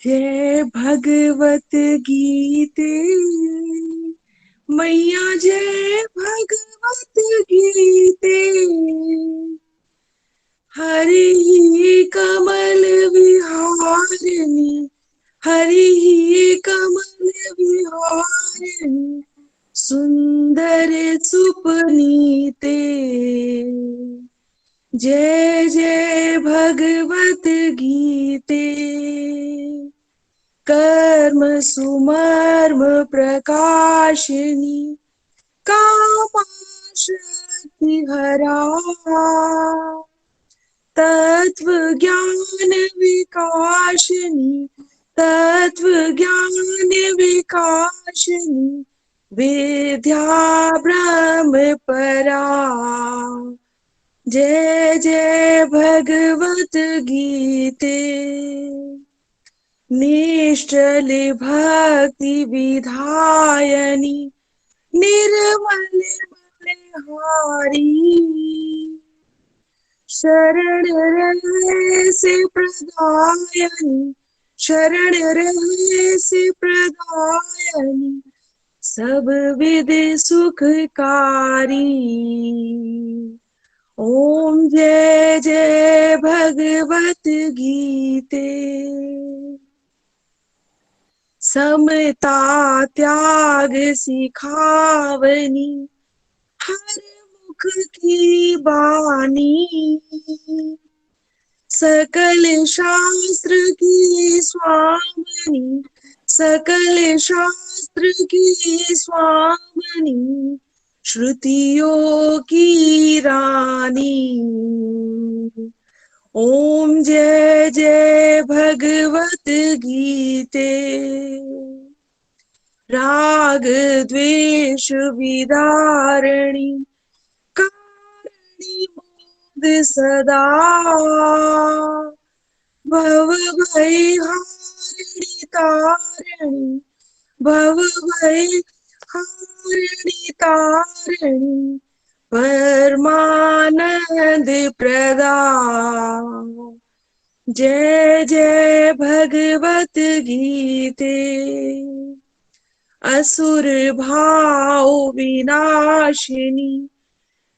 जय भगवत गीते मैया, जय भगवत गीते। हरि ही कमल विहारिणी, हरि ही कमल विहारिणी, सुंदर सुपनीते। जय जय भगवत गीते। कर्म सुमर्म प्रकाशिनी, कामाशक्ति हरा, तत्व ज्ञान विकाशिनी, तत्व ज्ञान विकाशिनी, विद्या ब्रह्म परा। जय जय भगवत गीते। निश्चल भक्ति विधायनी, निर्मल बलिहारी, शरण रहे से प्रदायनी, शरण रहे से प्रदायनी, सब विधि सुखकारी। ओम जय जय भगवत गीते। समता त्याग सिखावनी, हर मुख की बानी, सकल शास्त्र की स्वामिनी, सकल शास्त्र की स्वामिनी, श्रुतियों की रानी। ओम जय जय भगवत गीते। राग द्वेष विदारणी, कारणी मोद सदा, भव भय हारिणी तारिणी, भव भय हारिणी तारिणी, परमानंद प्रदा। जय जय भगवत गीते। असुर भाव विनाशिनी,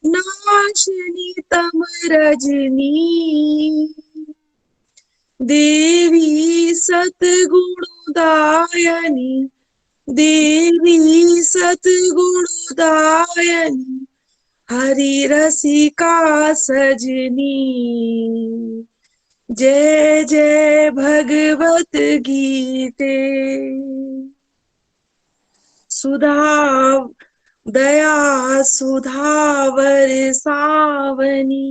नाशिनी तम रजनी, देवी सतगुणदायनी, देवी सतगुणदायनी, हरि रसिका सजनी। जय जय भगवत गीते। सुधा दया सुधा बरसावनी,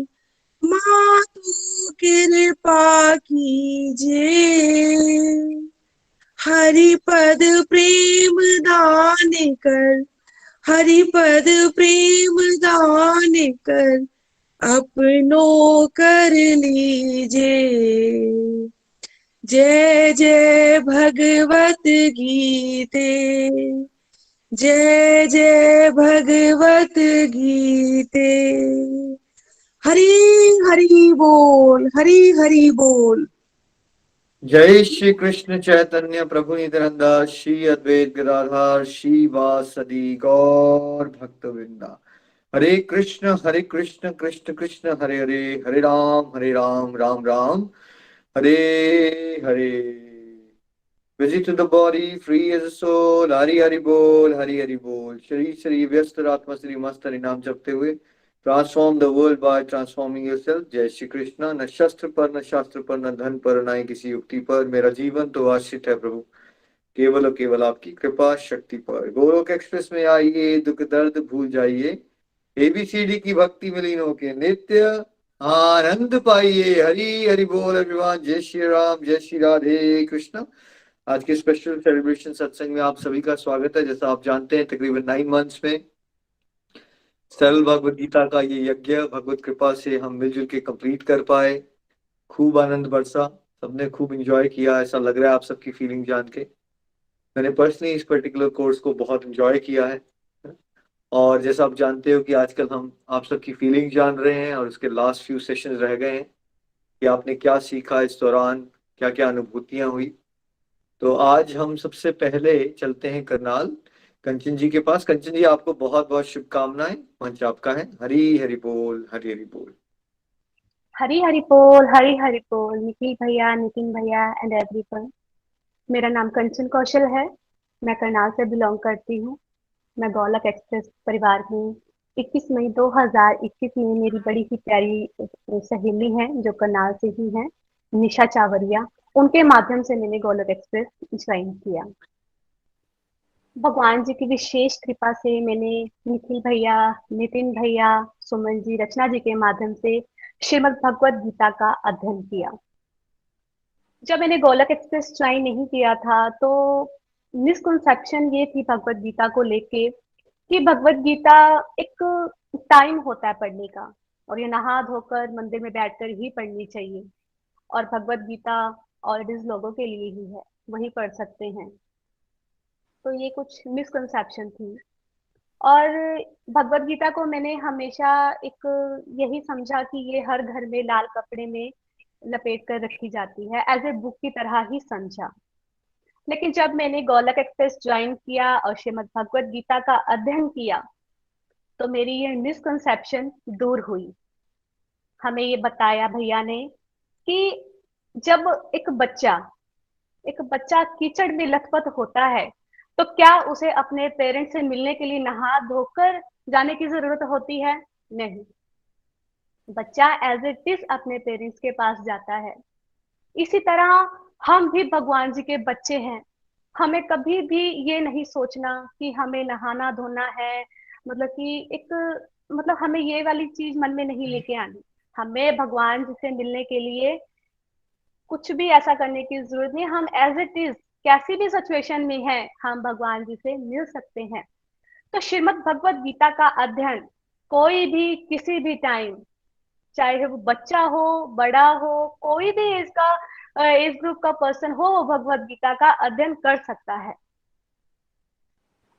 मातु कृपा कीजे, हरि पद प्रेम दान कर, हरि पद प्रेम दान कर, अपनो कर लीजे। जय जय भगवत गीते। जय जय भगवत गीते। हरि हरि बोल, हरि हरि बोल। जय श्री कृष्ण चैतन्य प्रभु नित्यानंद, श्री अद्वैत गदाधर श्रीवासदि गौर भक्त वृंदा। हरे कृष्ण कृष्ण कृष्ण हरे हरे, हरे Ram Ram Ram Hare Hare. Busy to the body, free as a soul, Hari Hari बोल, हरि हरि बोल। शरीर शरीर व्यस्त, आत्मा श्री मस्त, हरि नाम जपते हुए transform the world by transforming yourself. जय श्री कृष्ण। न शस्त्र पर, न शास्त्र पर, न धन पर, न ही किसी युक्ति पर, मेरा जीवन तो आश्रित है प्रभु केवल और केवल आपकी कृपा शक्ति पर। गोलोक एक्सप्रेस में आइए, दुख दर्द भूल जाइए, एबीसीडी की भक्ति में लीन होके नित्य आनंद पाइए। हरि हरि बोल एवरीवन। जय श्री राम, जय श्री राधे कृष्ण। आज के स्पेशल सेलिब्रेशन सत्संग में आप सभी का स्वागत है। जैसा आप जानते हैं, तकरीबन 9 मंथ्स में सरल भगवद गीता का ये यज्ञ भगवत कृपा से हम मिलजुल के कंप्लीट कर पाए। खूब आनंद बरसा, सबने खूब एंजॉय किया, ऐसा लग रहा है आप सबकी फीलिंग जान के। मैंने पर्सनली इस पर्टिकुलर कोर्स को बहुत एंजॉय किया है। और जैसा आप जानते हो कि आजकल हम आप सबकी फीलिंग जान रहे हैं और उसके लास्ट फ्यू सेशंस रह गए हैं कि आपने क्या सीखा इस दौरान, क्या क्या अनुभूतियां हुई। तो आज हम सबसे पहले चलते हैं करनाल कंचन जी के पास। कंचन जी, आपको बहुत बहुत शुभकामनाएं। मंच आपका है। हरी हरि बोल, हरी हरि बोल। हरी हरी बोल निखिल भैया, नितिन भैया एंड एवरीवन। मेरा नाम कंचन कौशल है। मैं करनाल से बिलोंग करती हूँ। मैं गौलक एक्सप्रेस परिवार में 21 मई 2021 में मेरी बड़ी ही प्यारी सहेली है जो करनाल से ही है, निशा चावरिया। उनके माध्यम से मैंने गौलक एक्सप्रेस ज्वाइन किया। भगवान जी की विशेष कृपा से मैंने निखिल भैया, नितिन भैया, सुमन जी, रचना जी के माध्यम से श्रीमद् भगवत गीता का अध्ययन किया। जब मैंने गोलक एक्सप्रेस ज्वाइन नहीं किया था तो मिसकंसेप्शन ये थी भगवत गीता को लेके कि भगवत गीता एक टाइम होता है पढ़ने का, और ये नहा धोकर मंदिर में बैठकर ही पढ़नी चाहिए, और भगवत गीता ऑलरेडी लोगों के लिए ही है, वही पढ़ सकते हैं। तो ये कुछ मिसकंसेप्शन थी। और भगवत गीता को मैंने हमेशा एक यही समझा कि ये हर घर में लाल कपड़े में लपेट कर रखी जाती है, एज ए बुक की तरह ही समझा। लेकिन जब मैंने गोलक एक्सप्रेस ज्वाइन किया और श्रीमद् भगवत गीता का अध्ययन किया तो मेरी ये मिसकंसेप्शन दूर हुई। हमें ये बताया भैया ने कि जब एक बच्चा कीचड़ में लथपथ होता है तो क्या उसे अपने पेरेंट्स से मिलने के लिए नहा धोकर जाने की जरूरत होती है? नहीं। बच्चा एज इट इज अपने पेरेंट्स के पास जाता है। इसी तरह हम भी भगवान जी के बच्चे हैं। हमें कभी भी ये नहीं सोचना कि हमें नहाना धोना है, मतलब कि एक, मतलब हमें ये वाली चीज मन में नहीं लेके आनी। हमें भगवान जी से मिलने के लिए कुछ भी ऐसा करने की जरूरत नहीं। हम एज इट इज कैसी भी सिचुएशन में है, हम भगवान जी से मिल सकते हैं। तो श्रीमद् भगवत गीता का अध्ययन कोई भी किसी भी टाइम, चाहे वो बच्चा हो, बड़ा हो, कोई भी एज का एज ग्रुप का पर्सन हो, वो भगवत गीता का अध्ययन कर सकता है।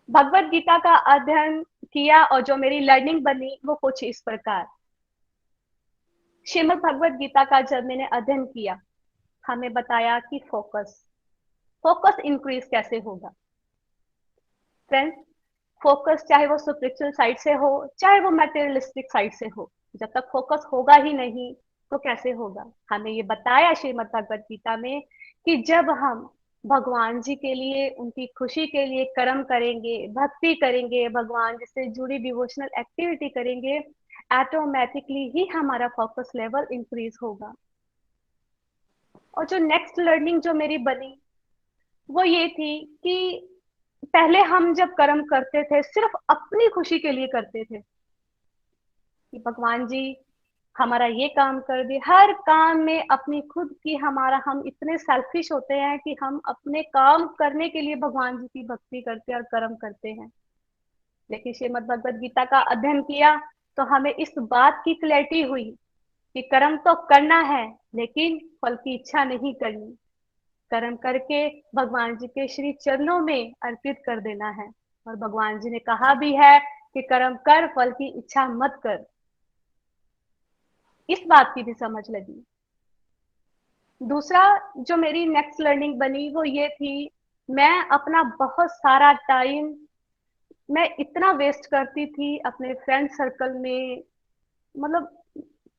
भगवत गीता का अध्ययन किया और जो मेरी लर्निंग बनी वो कुछ इस प्रकार। श्रीमद् भगवत गीता का जब मैंने अध्ययन किया, हमें बताया कि फोकस इंक्रीज कैसे होगा। फ्रेंड्स, फोकस चाहे वो स्पिरिचुअल साइड से हो, चाहे वो मटेरियलिस्टिक साइड से हो, जब तक फोकस होगा ही नहीं तो कैसे होगा। हमें ये बताया श्रीमद् भगवत गीता में कि जब हम भगवान जी के लिए, उनकी खुशी के लिए कर्म करेंगे, भक्ति करेंगे, भगवान जी से जुड़ी डिवोशनल एक्टिविटी करेंगे, ऑटोमेटिकली ही हमारा फोकस लेवल इंक्रीज होगा। और जो नेक्स्ट लर्निंग जो मेरी बनी वो ये थी कि पहले हम जब कर्म करते थे सिर्फ अपनी खुशी के लिए करते थे कि भगवान जी हमारा ये काम कर दे। हर काम में अपनी खुद की, हमारा, हम इतने सेल्फिश होते हैं कि हम अपने काम करने के लिए भगवान जी की भक्ति करते हैं और कर्म करते हैं। लेकिन श्रीमद् भगवत गीता का अध्ययन किया तो हमें इस बात की क्लैरिटी हुई कि कर्म तो करना है लेकिन फल की इच्छा नहीं करनी। कर्म करके भगवान जी के श्री चरणों में अर्पित कर देना है। और भगवान जी ने कहा भी है कि कर्म कर, फल की इच्छा मत कर। इस बात की भी समझ लगी। दूसरा जो मेरी नेक्स्ट लर्निंग बनी वो ये थी, मैं अपना बहुत सारा टाइम मैं इतना वेस्ट करती थी अपने फ्रेंड सर्कल में, मतलब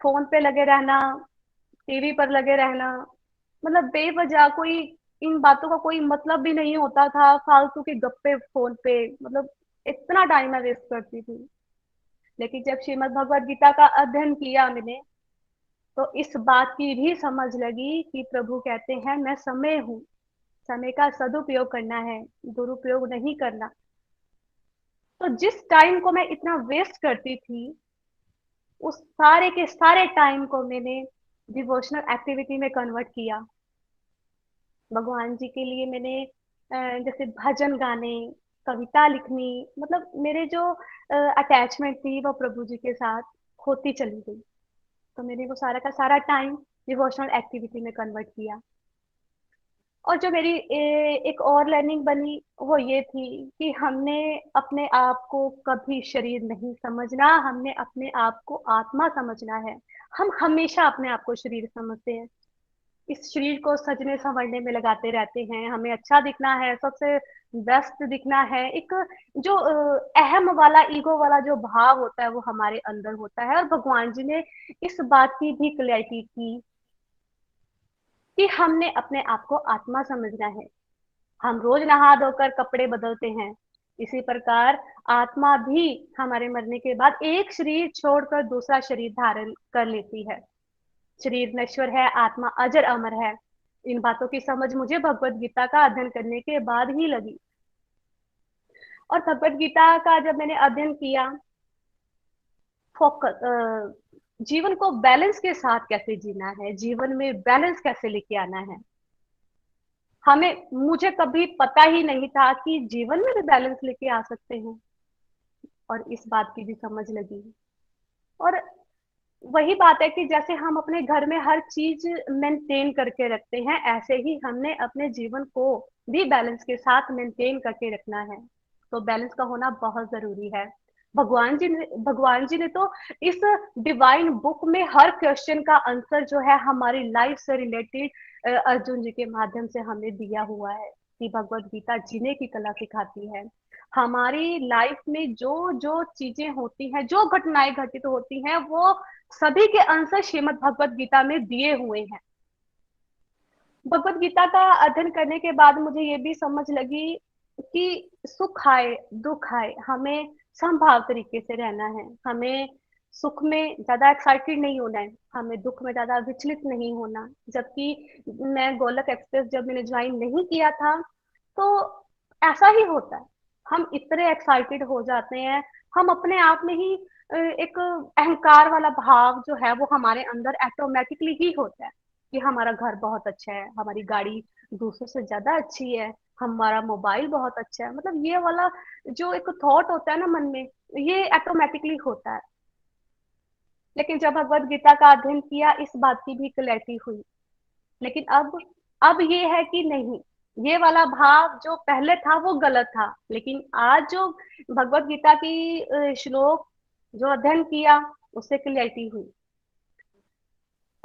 फोन पे लगे रहना, टीवी पर लगे रहना, मतलब बेवजह कोई, इन बातों का कोई मतलब भी नहीं होता था, फालतू के गप्पे फोन पे, मतलब इतना टाइम मैं वेस्ट करती थी। लेकिन जब श्रीमद् भगवत गीता का अध्ययन किया मैंने तो इस बात की भी समझ लगी कि प्रभु कहते हैं मैं समय हूँ, समय का सदुपयोग करना है, दुरुपयोग नहीं करना। तो जिस टाइम को मैं इतना वेस्ट करती थी उस सारे के सारे टाइम को मैंने डिवोशनल एक्टिविटी में कन्वर्ट किया। भगवान जी के लिए मैंने जैसे भजन गाने, कविता लिखनी, मतलब मेरे जो अटैचमेंट थी वो प्रभु जी के साथ होती चली गई। तो मैंने वो सारा का सारा टाइम डिवोशनल एक्टिविटी में कन्वर्ट किया। और जो मेरी एक और लर्निंग बनी वो ये थी कि हमने अपने आप को कभी शरीर नहीं समझना, हमने अपने आप को आत्मा समझना है। हम हमेशा अपने आप को शरीर समझते हैं। इस शरीर को सजने संवरने में लगाते रहते हैं, हमें अच्छा दिखना है, सबसे बेस्ट दिखना है। एक जो अहम वाला, ईगो वाला जो भाव होता है वो हमारे अंदर होता है। और भगवान जी ने इस बात की भी क्लैरिटी की कि हमने अपने आप को आत्मा समझना है। हम रोज नहा धोकर कपड़े बदलते हैं, इसी प्रकार आत्मा भी हमारे मरने के बाद एक शरीर छोड़कर दूसरा शरीर धारण कर लेती है। शरीर नश्वर है, आत्मा अजर अमर है। इन बातों की समझ मुझे भगवत गीता का अध्ययन करने के बाद ही लगी। और भगवत गीता का जब मैंने अध्ययन किया, फोकस जीवन को बैलेंस के साथ कैसे जीना है, जीवन में बैलेंस कैसे लेके आना है, मुझे कभी पता ही नहीं था कि जीवन में भी बैलेंस लेके आ सकते हैं। और इस बात की भी समझ लगी। और वही बात है कि जैसे हम अपने घर में हर चीज मेंटेन करके रखते हैं, ऐसे ही हमने अपने जीवन को भी बैलेंस के साथ मेंटेन करके रखना है। तो बैलेंस का होना बहुत जरूरी है। भगवान जी ने तो इस डिवाइन बुक में हर क्वेश्चन का आंसर जो है हमारी लाइफ से रिलेटेड अर्जुन जी के माध्यम से हमें दिया हुआ है कि भगवत गीता जीने की कला सिखाती है। हमारी लाइफ में जो जो चीजें होती हैं, जो घटनाएं घटित होती हैं, वो सभी के आंसर श्रीमद् भगवत गीता में दिए हुए हैं। भगवत गीता का अध्ययन करने के बाद मुझे ये भी समझ लगी कि सुख आए दुख आए, हमें समभाव तरीके से रहना है। हमें सुख में ज्यादा एक्साइटेड नहीं होना है, हमें दुख में ज्यादा विचलित नहीं होना। जबकि मैं गोलक एक्सप्रेस जब मैंने ज्वाइन नहीं किया था, तो ऐसा ही होता है। हम इतने एक्साइटेड हो जाते हैं, हम अपने आप में ही एक अहंकार वाला भाव जो है वो हमारे अंदर ऑटोमेटिकली ही होता है कि हमारा घर बहुत अच्छा है, हमारी गाड़ी दूसरों से ज्यादा अच्छी है, हमारा मोबाइल बहुत अच्छा है। मतलब ये वाला जो एक थॉट होता है ना मन में, ये ऑटोमेटिकली होता है। लेकिन जब भगवत गीता का अध्ययन किया, इस बात की भी क्लैरिटी हुई। लेकिन अब ये है कि नहीं, ये वाला भाव जो पहले था वो गलत था। लेकिन आज जो भगवत गीता की श्लोक जो अध्ययन किया, उससे क्लैरिटी हुई।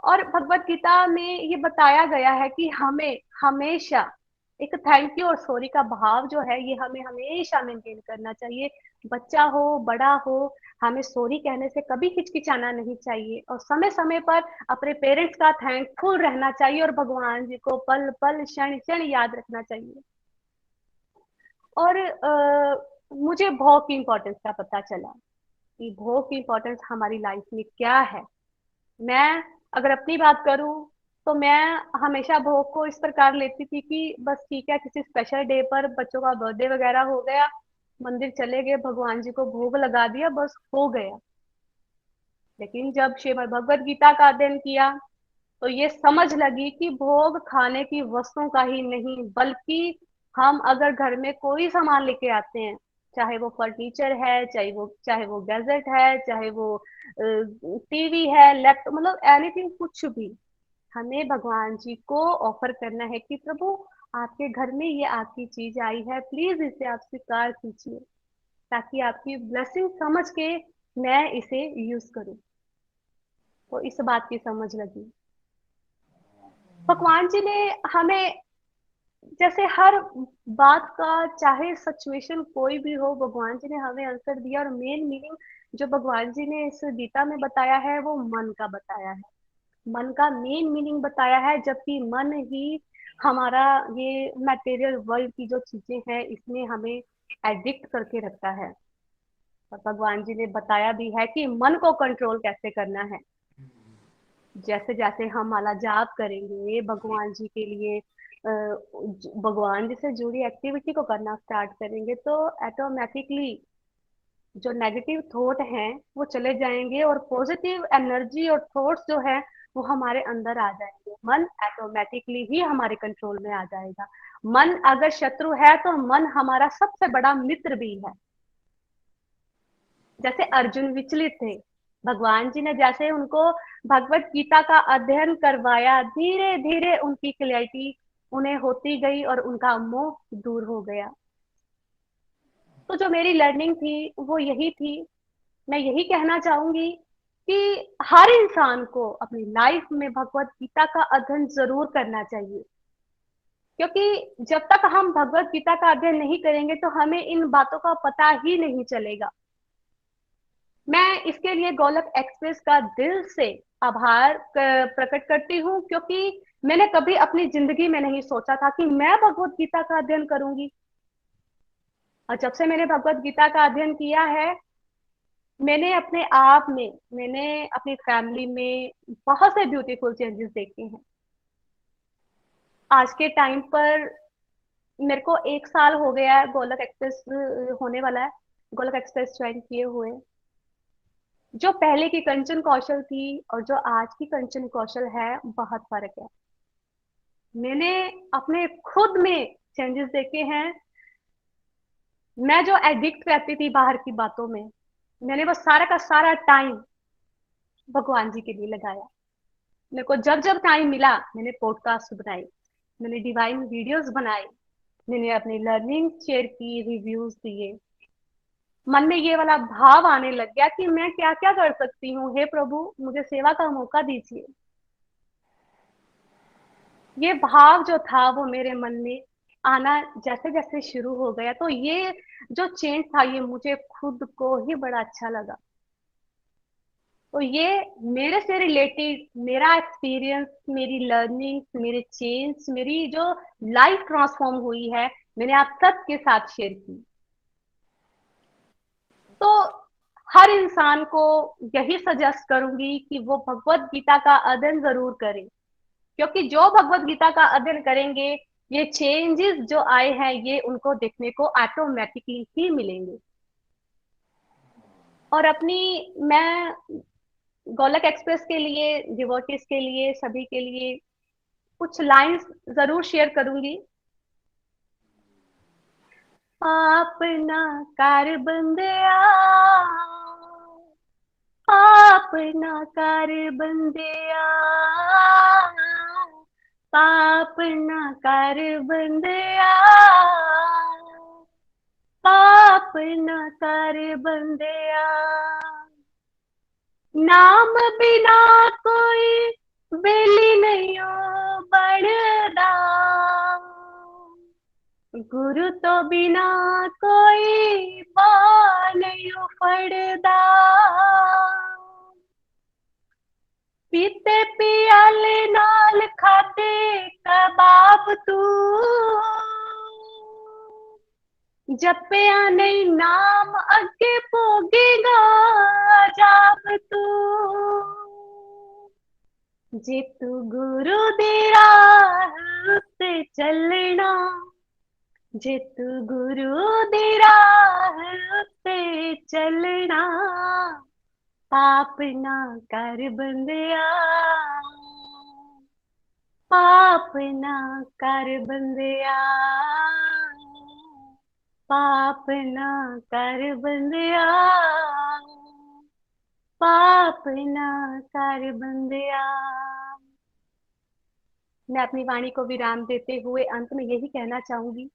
और भगवत गीता में ये बताया गया है कि हमें हमेशा एक थैंक यू और सॉरी का भाव जो है ये हमें हमेशा मेंटेन करना चाहिए। बच्चा हो बड़ा हो, हमें सॉरी कहने से कभी हिचकिचाना नहीं चाहिए। और समय समय पर अपने पेरेंट्स का थैंकफुल रहना चाहिए और भगवान जी को पल पल क्षण क्षण याद रखना चाहिए। और मुझे भोग की इम्पोर्टेंस का पता चला कि भोग की इम्पोर्टेंस हमारी लाइफ में क्या है। मैं अगर अपनी बात करूं, तो मैं हमेशा भोग को इस प्रकार लेती थी कि बस ठीक है, किसी स्पेशल डे पर बच्चों का बर्थडे वगैरह हो गया, मंदिर चले गए, भगवान जी को भोग लगा दिया, बस हो गया। लेकिन जब श्रीमद् भगवत गीता का अध्ययन किया, तो ये समझ लगी कि भोग खाने की वस्तुओं का ही नहीं, बल्कि हम अगर घर में कोई सामान लेके आते हैं, चाहे वो फर्नीचर है, चाहे वो गैजेट है, चाहे वो टीवी है, लैपटॉप, मतलब एनीथिंग, कुछ भी, हमें भगवान जी को ऑफर करना है कि प्रभु आपके घर में ये आपकी चीज आई है, प्लीज इसे आप स्वीकार कीजिए, ताकि आपकी ब्लेसिंग समझ के मैं इसे यूज करूं। तो इस बात की समझ लगी। भगवान जी ने हमें जैसे हर बात का, चाहे सिचुएशन कोई भी हो, भगवान जी ने हमें आंसर दिया। और मेन मीनिंग जो भगवान जी ने इस गीता में बताया है वो मन का बताया है, मन का मेन मीनिंग बताया है। जबकि मन ही हमारा ये मटेरियल वर्ल्ड की जो चीजें हैं इसमें हमें एडिक्ट करके रखता है। और भगवान जी ने बताया भी है कि मन को कंट्रोल कैसे करना है। जैसे जैसे हम माला जाप करेंगे, भगवान जी के लिए भगवान जी से जुड़ी एक्टिविटी को करना स्टार्ट करेंगे, तो ऑटोमेटिकली जो नेगेटिव थॉट हैं वो चले जाएंगे और पॉजिटिव एनर्जी और थॉट्स जो है वो हमारे अंदर आ जाएंगे। मन ऑटोमेटिकली ही हमारे कंट्रोल में आ जाएगा। मन अगर शत्रु है तो मन हमारा सबसे बड़ा मित्र भी है। जैसे अर्जुन विचलित थे, भगवान जी ने जैसे उनको भगवत गीता का अध्ययन करवाया, धीरे धीरे उनकी क्लैरिटी उन्हें होती गई और उनका मोह दूर हो गया। तो जो मेरी लर्निंग थी वो यही थी। मैं यही कहना चाहूंगी कि हर इंसान को अपनी लाइफ में भगवत गीता का अध्ययन जरूर करना चाहिए, क्योंकि जब तक हम भगवत गीता का अध्ययन नहीं करेंगे तो हमें इन बातों का पता ही नहीं चलेगा। मैं इसके लिए गोलक एक्सप्रेस का दिल से आभार प्रकट करती हूँ, क्योंकि मैंने कभी अपनी जिंदगी में नहीं सोचा था कि मैं भगवत गीता का अध्ययन करूंगी। और जब से मैंने भगवत गीता का अध्ययन किया है, मैंने अपने आप में, मैंने अपनी फैमिली में बहुत से ब्यूटीफुल चेंजेस देखे हैं। आज के टाइम पर मेरे को 1 साल हो गया है गोलक एक्सप्रेस होने वाला है, गोलक एक्सप्रेस ज्वाइन किए हुए। जो पहले की कंचन कौशल थी और जो आज की कंचन कौशल है, बहुत फर्क है। मैंने अपने खुद में चेंजेस देखे हैं। मैं जो एडिक्ट रहती थी बाहर की बातों में, मैंने वो सारा का सारा टाइम भगवान जी के लिए लगाया। मेरे को जब जब टाइम मिला, मैंने पॉडकास्ट बनाई, मैंने डिवाइन वीडियोस बनाए, मैंने अपनी लर्निंग शेयर की, रिव्यूज दिए। मन में ये वाला भाव आने लग गया कि मैं क्या क्या कर सकती हूँ, हे प्रभु मुझे सेवा का मौका दीजिए। ये भाव जो था वो मेरे मन में आना जैसे जैसे शुरू हो गया, तो ये जो चेंज था ये मुझे खुद को ही बड़ा अच्छा लगा। तो ये मेरे से रिलेटेड मेरा एक्सपीरियंस, मेरी लर्निंग, मेरे चेंज, मेरी जो लाइफ ट्रांसफॉर्म हुई है, मैंने आप सबके साथ शेयर की। तो हर इंसान को यही सजेस्ट करूंगी कि वो भगवत गीता का अध्ययन जरूर करें, क्योंकि जो भगवत गीता का अध्ययन करेंगे, ये चेंजेस जो आए हैं ये उनको देखने को ऑटोमेटिकली ही मिलेंगे। और अपनी मैं गोलक एक्सप्रेस के लिए, डिवोटीज के लिए, सभी के लिए कुछ लाइंस जरूर शेयर करूंगी। अपना कर बंदिया, अपना कर बंदिया, पाप ना कर बंदिया, पाप ना कर बंदिया। नाम बिना कोई बेली नहीं बनदा, गुरु तो बिना कोई बाल नहीं फड़दा। पीते पियाले नाल खाते कबाब तू, जपिया नहीं नाम अगे भोगेगा जाब तू। जे तू गुरु दी राह ते चलना, जे तू गुरु दी राह ते चलना, पाप ना कर बंदिया, पाप ना कर बंदिया, पाप ना कर बंदिया, पाप ना कर बंदिया। मैं अपनी वाणी को विराम देते हुए अंत में यही कहना चाहूंगी,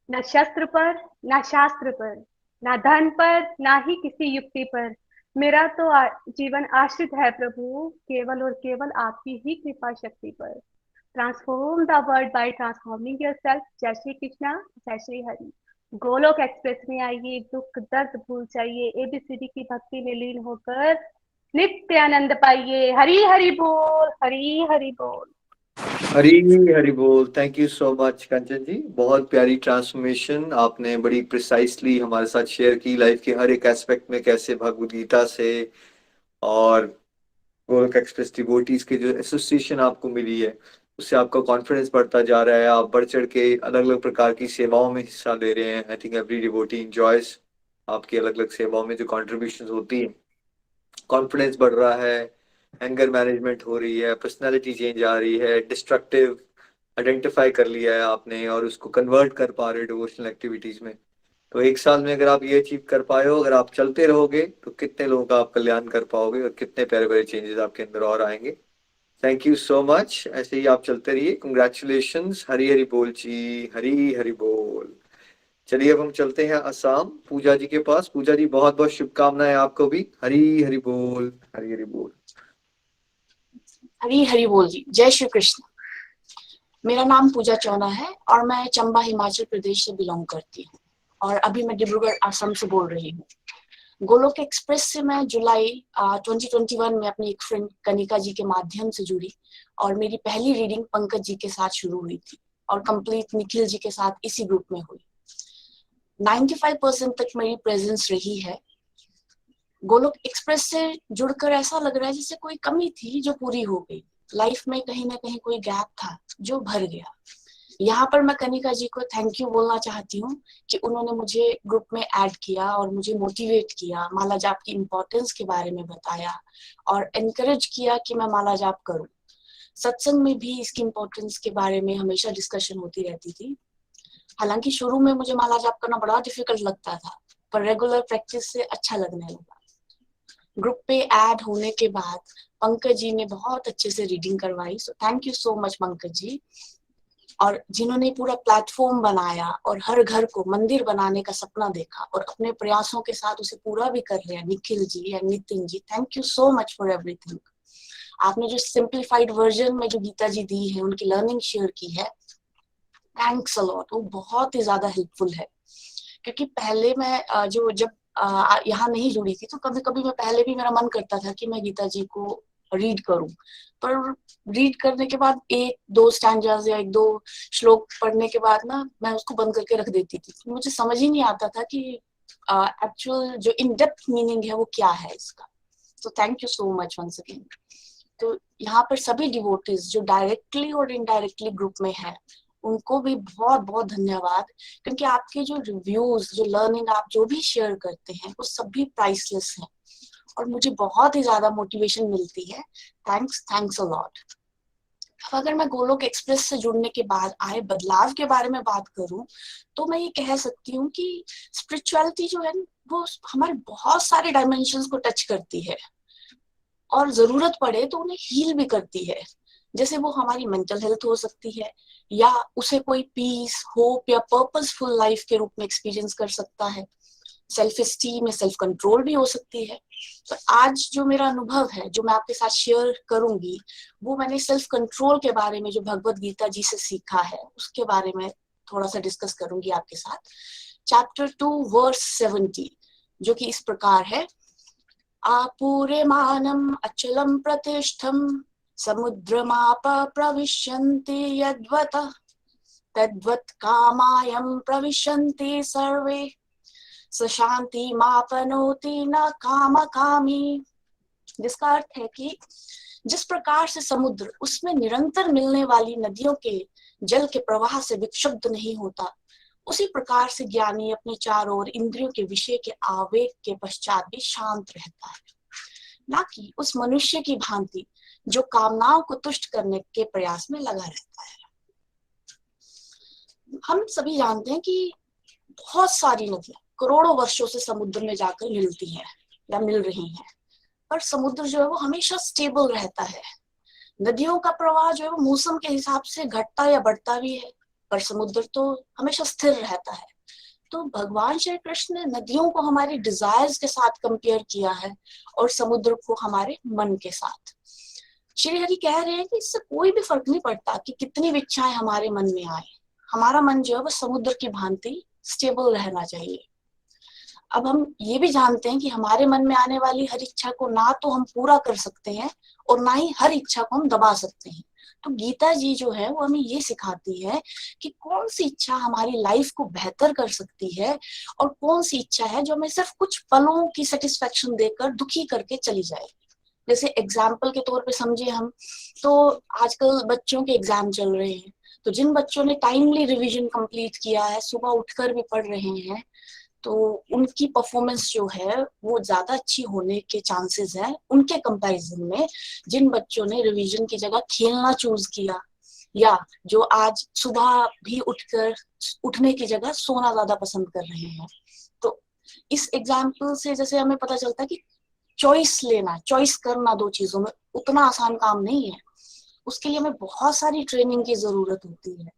ना शस्त्र पर, ना शास्त्र पर, ना धन पर, ना ही किसी युक्ति पर, मेरा तो जीवन आश्रित है प्रभु केवल और केवल आपकी ही कृपा शक्ति पर। Transform the world by transforming yourself. जय श्री कृष्णा, जय श्री हरि। गोलोक एक्सप्रेस में आइए, दुख दर्द भूल जाइए, एबीसीडी की भक्ति में लीन होकर नित्य आनंद पाइए। हरि हरि बोल, हरि हरि बोल। हरी हरी बोल। थैंक यू सो मच कंचन जी, बहुत प्यारी ट्रांसफॉर्मेशन आपने बड़ी प्रिसाइसली हमारे साथ शेयर की, लाइफ के हर एक एस्पेक्ट में कैसे भगवद गीता से और गोलक एक्सप्रेस डिवोटीज के जो एसोसिएशन आपको मिली है उससे आपका कॉन्फिडेंस बढ़ता जा रहा है, आप बढ़ चढ़ के अलग अलग प्रकार की सेवाओं में हिस्सा ले रहे हैं। I think every devotee enjoys आपकी अलग अलग सेवाओं में जो कॉन्ट्रीब्यूशन होती है। कॉन्फिडेंस बढ़ रहा है, एंगर मैनेजमेंट हो रही है, पर्सनैलिटी चेंज आ रही है, डिस्ट्रक्टिव आइडेंटिफाई कर लिया है आपने और उसको कन्वर्ट कर पा रहे हो डिवोशनल एक्टिविटीज में। तो 1 साल में अगर आप ये अचीव कर पाए हो, अगर आप चलते रहोगे तो कितने लोगों का आप कल्याण कर पाओगे और कितने प्यारे प्यारे चेंजेस आपके अंदर और आएंगे। थैंक यू सो मच, ऐसे ही आप चलते रहिए। कंग्रेचुलेशंस। हरी हरी बोल जी, हरी हरी बोल। चलिए अब हम चलते हैं असम पूजा जी के पास। पूजा जी बहुत बहुत शुभकामनाएं आपको भी। हरी हरी बोल, हरी हरी बोल। हरी हरी बोल जी। जय श्री कृष्ण। मेरा नाम पूजा चौना है और मैं चंबा हिमाचल प्रदेश से बिलोंग करती हूँ और अभी मैं डिब्रूगढ़ असम से बोल रही हूँ। गोलोक एक्सप्रेस से मैं जुलाई 2021 में अपनी एक फ्रेंड कनिका जी के माध्यम से जुड़ी और मेरी पहली रीडिंग पंकज जी के साथ शुरू हुई थी और कंप्लीट निखिल जी के साथ इसी ग्रुप में हुई। 95% तक मेरी प्रेजेंस रही है। गोलोक एक्सप्रेस से जुड़कर ऐसा लग रहा है जैसे कोई कमी थी जो पूरी हो गई। लाइफ में कहीं ना कहीं कोई गैप था जो भर गया। यहाँ पर मैं कनिका जी को थैंक यू बोलना चाहती हूँ कि उन्होंने मुझे ग्रुप में ऐड किया और मुझे मोटिवेट किया, माला जाप की इम्पोर्टेंस के बारे में बताया और एनकरेज किया कि मैं माला जाप करूँ। सत्संग में भी इसकी इम्पोर्टेंस के बारे में हमेशा डिस्कशन होती रहती थी। हालांकि शुरू में मुझे माला जाप करना बड़ा डिफिकल्ट लगता था, पर रेगुलर प्रैक्टिस से अच्छा लगने लगा। ग्रुप पे ऐड होने के बाद पंकज जी ने बहुत अच्छे से रीडिंग करवाई, so thank you so much Pankaj ji. और जिन्होंने पूरा प्लेटफॉर्म बनाया और हर घर को मंदिर बनाने का सपना देखा और अपने प्रयासों के साथ उसे पूरा भी कर लिया, निखिल जी या Nitin ji, thank you so much for everything. आपने जो सिंप्लीफाइड वर्जन में जो गीता जी दी है, उनकी लर्निंग शेयर की है, थैंक्स अ लॉट। वो बहुत ही ज्यादा हेल्पफुल है क्योंकि पहले मैं जब यहाँ नहीं जुड़ी थी तो कभी कभी मैं पहले भी मेरा मन करता था कि मैं गीता जी को रीड करूं, पर रीड करने के बाद एक दो स्टैंजास या एक दो श्लोक पढ़ने के बाद ना मैं उसको बंद करके रख देती थी। मुझे समझ ही नहीं आता था कि एक्चुअल जो इन डेप्थ मीनिंग है वो क्या है इसका। तो thank you so much once again. तो यहाँ पर सभी डिवोटीज जो डायरेक्टली और इनडायरेक्टली ग्रुप में है उनको भी बहुत बहुत धन्यवाद, क्योंकि आपके जो रिव्यूज, जो लर्निंग आप जो भी शेयर करते हैं वो सभी प्राइसलेस है और मुझे बहुत ही ज्यादा मोटिवेशन मिलती है। Thanks a lot. अब अगर मैं गोलोक एक्सप्रेस से जुड़ने के बाद आए बदलाव के बारे में बात करूं तो मैं ये कह सकती हूँ कि स्पिरिचुअलिटी जो है वो हमारे बहुत सारे डायमेंशंस को टच करती है और जरूरत पड़े तो उन्हें हील भी करती है। जैसे वो हमारी मेंटल हेल्थ हो सकती है या उसे कोई पीस, होप या पर्पसफुल लाइफ के रूप में एक्सपीरियंस कर सकता है। सेल्फ एस्टीम या सेल्फ कंट्रोल भी हो सकती है। तो आज जो मेरा अनुभव है जो मैं आपके साथ शेयर करूंगी वो मैंने सेल्फ कंट्रोल के बारे में जो भगवत गीता जी से सीखा है उसके बारे में थोड़ा सा डिस्कस करूंगी आपके साथ। चैप्टर 2 वर्स 70 जो कि इस प्रकार है। आपूर्यमानम् अचलम् प्रतिष्ठम् समुद्रमाप प्रविशन्ति यद्वतः तद्वत् कामायम् प्रविशन्ति सर्वे स शांति मापनोति न कामकामी। जिसका अर्थ है कि जिस प्रकार से समुद्र उसमें निरंतर मिलने वाली नदियों के जल के प्रवाह से विक्षुब्ध नहीं होता, उसी प्रकार से ज्ञानी अपने चारों ओर इंद्रियों के विषय के आवेग के पश्चात भी शांत रहता है, ना कि उस मनुष्य की भांति जो कामनाओं को तुष्ट करने के प्रयास में लगा रहता है। हम सभी जानते हैं कि बहुत सारी नदियां करोड़ों वर्षों से समुद्र में जाकर मिलती हैं या मिल रही हैं, पर समुद्र जो है वो हमेशा स्टेबल रहता है। नदियों का प्रवाह जो है वो मौसम के हिसाब से घटता या बढ़ता भी है, पर समुद्र तो हमेशा स्थिर रहता है। तो भगवान श्री कृष्ण ने नदियों को हमारे डिजायर्स के साथ कंपेयर किया है और समुद्र को हमारे मन के साथ। श्री हरि कह रहे हैं कि इससे कोई भी फर्क नहीं पड़ता कि कितनी भी इच्छाएं हमारे मन में आए, हमारा मन जो है वो समुद्र की भांति स्टेबल रहना चाहिए। अब हम ये भी जानते हैं कि हमारे मन में आने वाली हर इच्छा को ना तो हम पूरा कर सकते हैं और ना ही हर इच्छा को हम दबा सकते हैं। तो गीता जी जो है वो हमें ये सिखाती है कि कौन सी इच्छा हमारी लाइफ को बेहतर कर सकती है और कौन सी इच्छा है जो हमें सिर्फ कुछ पलों की सेटिस्फेक्शन देकर दुखी करके चली जाएगी। जैसे एग्जाम्पल के तौर पे समझे हम, तो आजकल बच्चों के एग्जाम चल रहे हैं, तो जिन बच्चों ने टाइमली रिवीजन कंप्लीट किया है, सुबह उठकर भी पढ़ रहे हैं, तो उनकी परफॉर्मेंस जो है वो ज्यादा अच्छी होने के चांसेस हैं उनके कंपैरिजन में जिन बच्चों ने रिवीजन की जगह खेलना चूज किया या जो आज सुबह भी उठने की जगह सोना ज्यादा पसंद कर रहे हैं। तो इस एग्जाम्पल से जैसे हमें पता चलता है कि चॉइस करना दो चीजों में उतना आसान काम नहीं है। उसके लिए हमें बहुत सारी ट्रेनिंग की जरूरत होती है।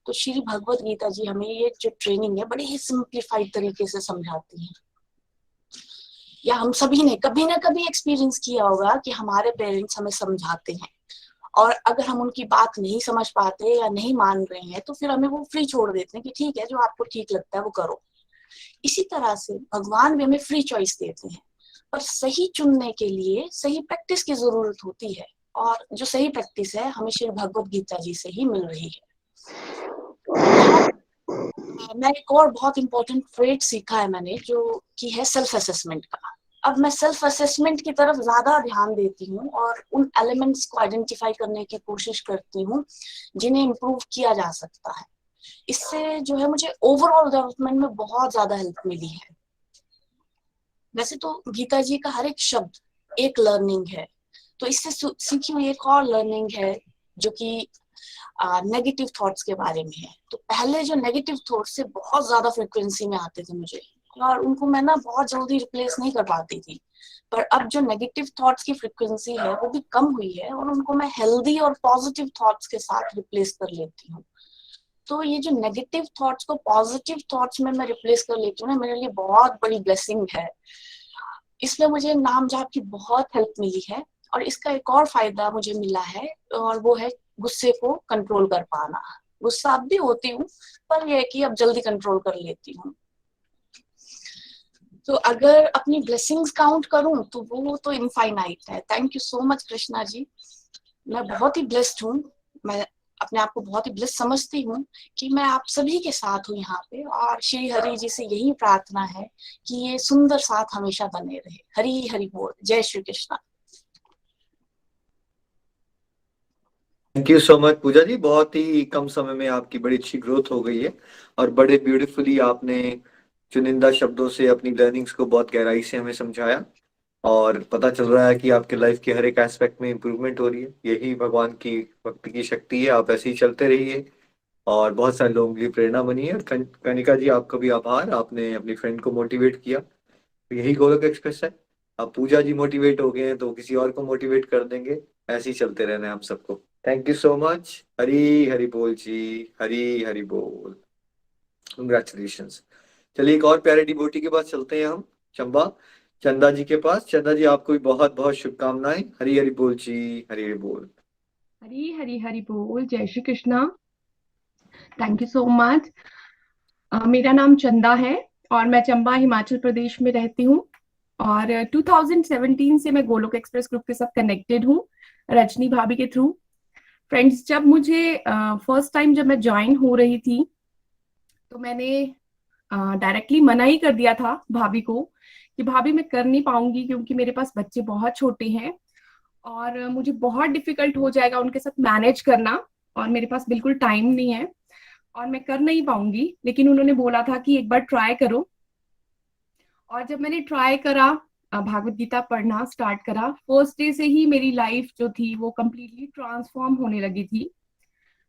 तो श्री भगवत गीता जी हमें ये जो ट्रेनिंग है बड़े ही सिंप्लीफाइड तरीके से समझाती है। या हम सभी ने कभी ना कभी एक्सपीरियंस किया होगा कि हमारे पेरेंट्स हमें समझाते हैं और अगर हम उनकी बात नहीं समझ पाते या नहीं मान रहे हैं तो फिर हमें वो फ्री छोड़ देते हैं कि ठीक है, जो आपको ठीक लगता है वो करो। इसी तरह से भगवान भी हमें फ्री चॉइस देते हैं, पर सही चुनने के लिए सही प्रैक्टिस की जरूरत होती है, और जो सही प्रैक्टिस है हमें श्री भगवत गीता जी से ही मिल रही है। मैं एक और बहुत इंपॉर्टेंट ट्रेट सीखा है मैंने, जो कि है सेल्फ असेसमेंट का। अब मैं सेल्फ असेसमेंट की तरफ ज्यादा ध्यान देती हूँ और उन एलिमेंट्स को आइडेंटिफाई करने की कोशिश करती हूँ जिन्हें इम्प्रूव किया जा सकता है। इससे जो है मुझे ओवरऑल डेवलपमेंट में बहुत ज्यादा हेल्प मिली है। वैसे तो गीता जी का हर एक शब्द एक लर्निंग है, तो इससे सीखी हुई एक और लर्निंग है जो कि नेगेटिव थॉट्स के बारे में है। तो पहले जो नेगेटिव थॉट्स से बहुत ज्यादा फ्रिक्वेंसी में आते थे मुझे, और उनको मैं ना बहुत जल्दी रिप्लेस नहीं कर पाती थी, पर अब जो नेगेटिव थॉट्स की फ्रिक्वेंसी है वो भी कम हुई है और उनको मैं हेल्दी और पॉजिटिव थॉट्स के साथ रिप्लेस कर लेती हूँ। तो ये जो नेगेटिव थॉट्स को पॉजिटिव थॉट्स में मैं रिप्लेस कर लेती हूँ ना, मेरे लिए बहुत बड़ी ब्लेसिंग है। इसमें मुझे नाम जाप की बहुत हेल्प मिली है, और इसका एक और फायदा मुझे मिला है, और वो है गुस्से को कंट्रोल कर पाना। गुस्सा अब भी होती हूँ, पर यह है कि अब जल्दी कंट्रोल कर लेती हूँ। तो अगर अपनी ब्लेसिंग्स काउंट करूं तो वो तो इनफाइनाइट है। Thank you so much Krishna ji. मैं बहुत ही ब्लेस्ड हूँ, मैं अपने आप को बहुत ही ब्लेस्ड समझती हूँ कि मैं आप सभी के साथ हूँ यहाँ पे, और श्री हरि जी से यही प्रार्थना है कि ये सुंदर साथ हमेशा बने रहे। हरि हरि बोल। जय श्री Krishna. Thank you so much Pooja ji, बहुत ही कम समय में आपकी बड़ी अच्छी ग्रोथ हो गई है और बड़े ब्यूटीफुली आपने चुनिंदा शब्दों से अपनी लर्निंग्स को बहुत गहराई से हमें समझाया, और पता चल रहा है कि आपके लाइफ के हर एक एस्पेक्ट में इम्प्रूवमेंट हो रही है। यही भगवान की भक्ति की शक्ति है। आप ऐसे ही चलते रहिए और बहुत सारे लोगों के लिए प्रेरणा बनिए। और कनिका जी, आपका भी आभार, आपने अपनी फ्रेंड को मोटिवेट किया। तो यही गोलक एक्सप्रेस है। अब पूजा जी मोटिवेट हो गए हैं तो किसी और को मोटिवेट कर देंगे। ऐसे ही चलते रहना है आप सबको। Thank you so much. Hari Hari बोल जी, हरी हरी बोल। कंग्रेचुलेशंस। चलिए एक और प्यारे डिवोटी के पास चलते हैं हम, चंबा चंदा जी के पास। चंदा जी, आपको भी बहुत बहुत शुभकामनाएं। हरी हरी बोल जी, हरी हरी बोल। हरी हरी हरी बोल। जय श्री Krishna. Thank you so much. मेरा नाम चंदा है और मैं चंबा हिमाचल प्रदेश में रहती हूँ, और 2017 से मैं गोलोक एक्सप्रेस ग्रुप के साथ कनेक्टेड हूँ, रजनी भाभी के थ्रू। फ्रेंड्स, जब मुझे फर्स्ट टाइम जब मैं ज्वाइन हो रही थी तो मैंने डायरेक्टली मना ही कर दिया था भाभी को कि भाभी मैं कर नहीं पाऊंगी, क्योंकि मेरे पास बच्चे बहुत छोटे हैं और मुझे बहुत डिफिकल्ट हो जाएगा उनके साथ मैनेज करना, और मेरे पास बिल्कुल टाइम नहीं है और मैं कर नहीं पाऊंगी। लेकिन उन्होंने बोला था कि एक बार ट्राई करो, और जब मैंने ट्राई करा, भागवत गीता पढ़ना स्टार्ट करा, फर्स्ट डे से ही मेरी लाइफ जो थी वो कंप्लीटली ट्रांसफॉर्म होने लगी थी।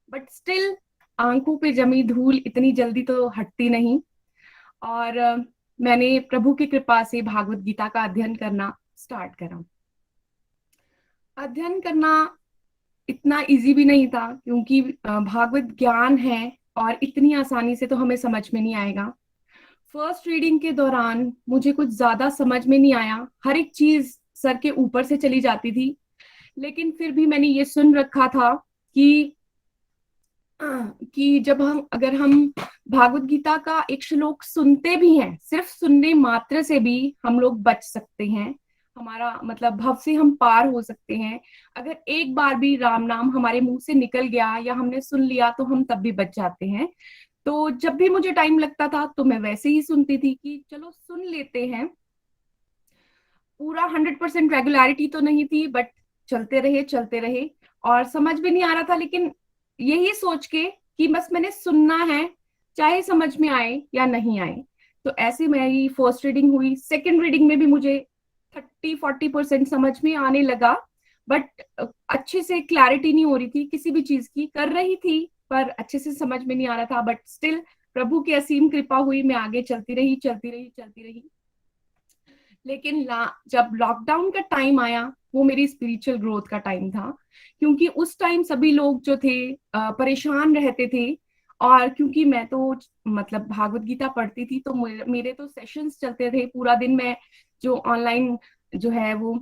बट स्टिल आंखों पे जमी धूल इतनी जल्दी तो हटती नहीं, और मैंने प्रभु की कृपा से भागवत गीता का अध्ययन करना स्टार्ट करा। अध्ययन करना इतना इजी भी नहीं था, क्योंकि भागवत ज्ञान है और इतनी आसानी से तो हमें समझ में नहीं आएगा। फर्स्ट रीडिंग के दौरान मुझे कुछ ज्यादा समझ में नहीं आया, हर एक चीज सर के ऊपर से चली जाती थी। लेकिन फिर भी मैंने ये सुन रखा था कि जब अगर हम भागवत गीता का एक श्लोक सुनते भी हैं, सिर्फ सुनने मात्र से भी हम लोग बच सकते हैं, हमारा मतलब भव से हम पार हो सकते हैं। अगर एक बार भी राम नाम हमारे मुंह से निकल गया या हमने सुन लिया तो हम तब भी बच जाते हैं। तो जब भी मुझे टाइम लगता था तो मैं वैसे ही सुनती थी कि चलो सुन लेते हैं। पूरा 100% रेगुलरिटी तो नहीं थी, बट चलते रहे और समझ भी नहीं आ रहा था, लेकिन यही सोच के कि बस मैंने सुनना है, चाहे समझ में आए या नहीं आए। तो ऐसे मेरी फर्स्ट रीडिंग हुई। सेकंड रीडिंग में भी मुझे 30-40% समझ में आने लगा, बट अच्छे से क्लैरिटी नहीं हो रही थी किसी भी चीज की, कर रही थी पर अच्छे से समझ में नहीं आ रहा था। बट स्टिल प्रभु की असीम कृपा हुई, मैं आगे चलती रही। लेकिन जब लॉकडाउन का टाइम आया वो मेरी स्पिरिचुअल ग्रोथ का टाइम था, क्योंकि उस टाइम सभी लोग जो थे परेशान रहते थे। और क्योंकि मैं तो मतलब भागवत गीता पढ़ती थी, तो मेरे तो सेशंस चलते थे पूरा दिन। मैं जो ऑनलाइन जो है वो